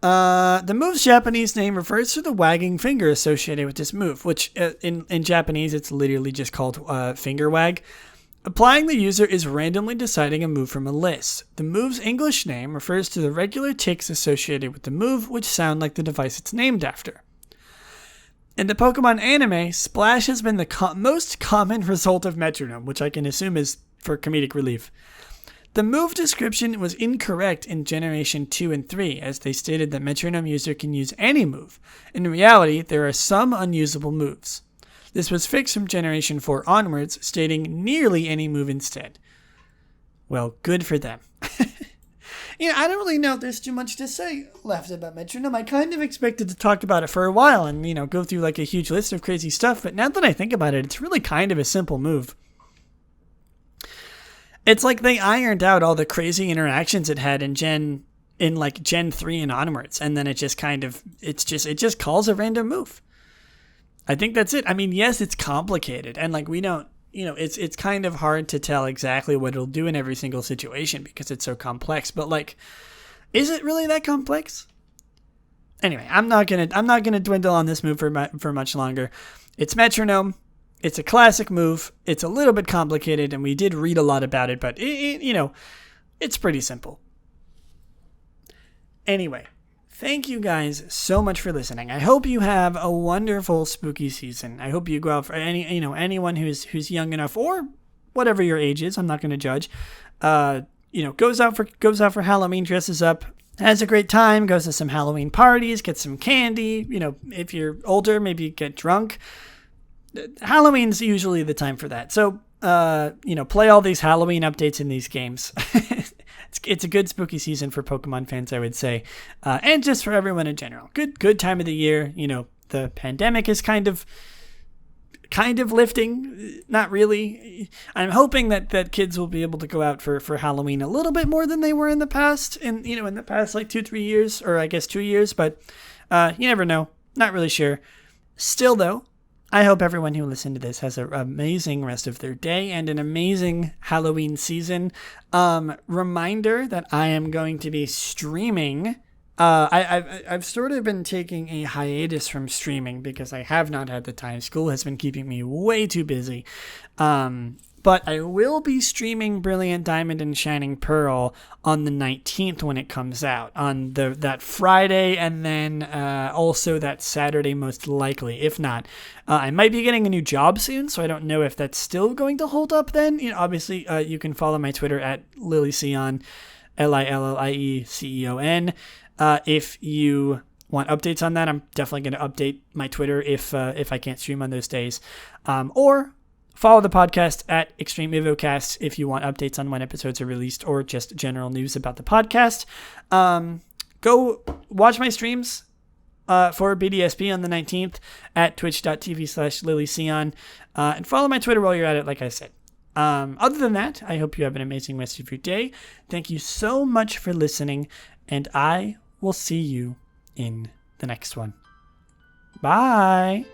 [SPEAKER 1] The move's Japanese name refers to the wagging finger associated with this move, which in Japanese it's literally just called finger wag. Applying the user is randomly deciding a move from a list. The move's English name refers to the regular ticks associated with the move, which sound like the device it's named after. In the Pokemon anime, Splash has been the most common result of Metronome, which I can assume is for comedic relief. The move description was incorrect in Generation 2 and 3, as they stated that Metronome user can use any move. In reality, there are some unusable moves. This was fixed from Generation 4 onwards, stating nearly any move instead. Well, good for them. I don't really know if there's too much to say left about Metronome. I kind of expected to talk about it for a while and, go through a huge list of crazy stuff, but now that I think about it, it's really kind of a simple move. It's they ironed out all the crazy interactions it had in Gen 3 and onwards, and then it just calls a random move. I think that's it. I mean, yes, it's complicated, and we don't, it's kind of hard to tell exactly what it'll do in every single situation because it's so complex. But is it really that complex? Anyway, I'm not gonna dwindle on this move for much longer. It's Metronome. It's a classic move. It's a little bit complicated, and we did read a lot about it, but it's pretty simple. Anyway, thank you guys so much for listening. I hope you have a wonderful spooky season. I hope you go out for anyone who's young enough or whatever your age is. I'm not going to judge. Goes out for Halloween, dresses up, has a great time, goes to some Halloween parties, gets some candy. If you're older, maybe get drunk. Halloween's usually the time for that. So, play all these Halloween updates in these games. It's a good spooky season for Pokemon fans, I would say. And just for everyone in general. Good time of the year. The pandemic is kind of lifting. Not really. I'm hoping that kids will be able to go out for Halloween a little bit more than they were in the past. In the past 2-3 years, or I guess 2 years. But you never know. Not really sure. Still, though, I hope everyone who listened to this has an amazing rest of their day and an amazing Halloween season. Reminder that I am going to be streaming. I've sort of been taking a hiatus from streaming because I have not had the time. School has been keeping me way too busy. But I will be streaming Brilliant Diamond and Shining Pearl on the 19th when it comes out, on that Friday, and then also that Saturday most likely. If not, I might be getting a new job soon, so I don't know if that's still going to hold up then. Obviously, you can follow my Twitter at Lillieceon, Lillieceon. If you want updates on that, I'm definitely going to update my Twitter if I can't stream on those days. Or follow the podcast at Extreme Evocast if you want updates on when episodes are released or just general news about the podcast. Go watch my streams for BDSP on the 19th at twitch.tv/Lillieceon. And follow my Twitter while you're at it, like I said. Other than that, I hope you have an amazing rest of your day. Thank you so much for listening, and I will see you in the next one. Bye!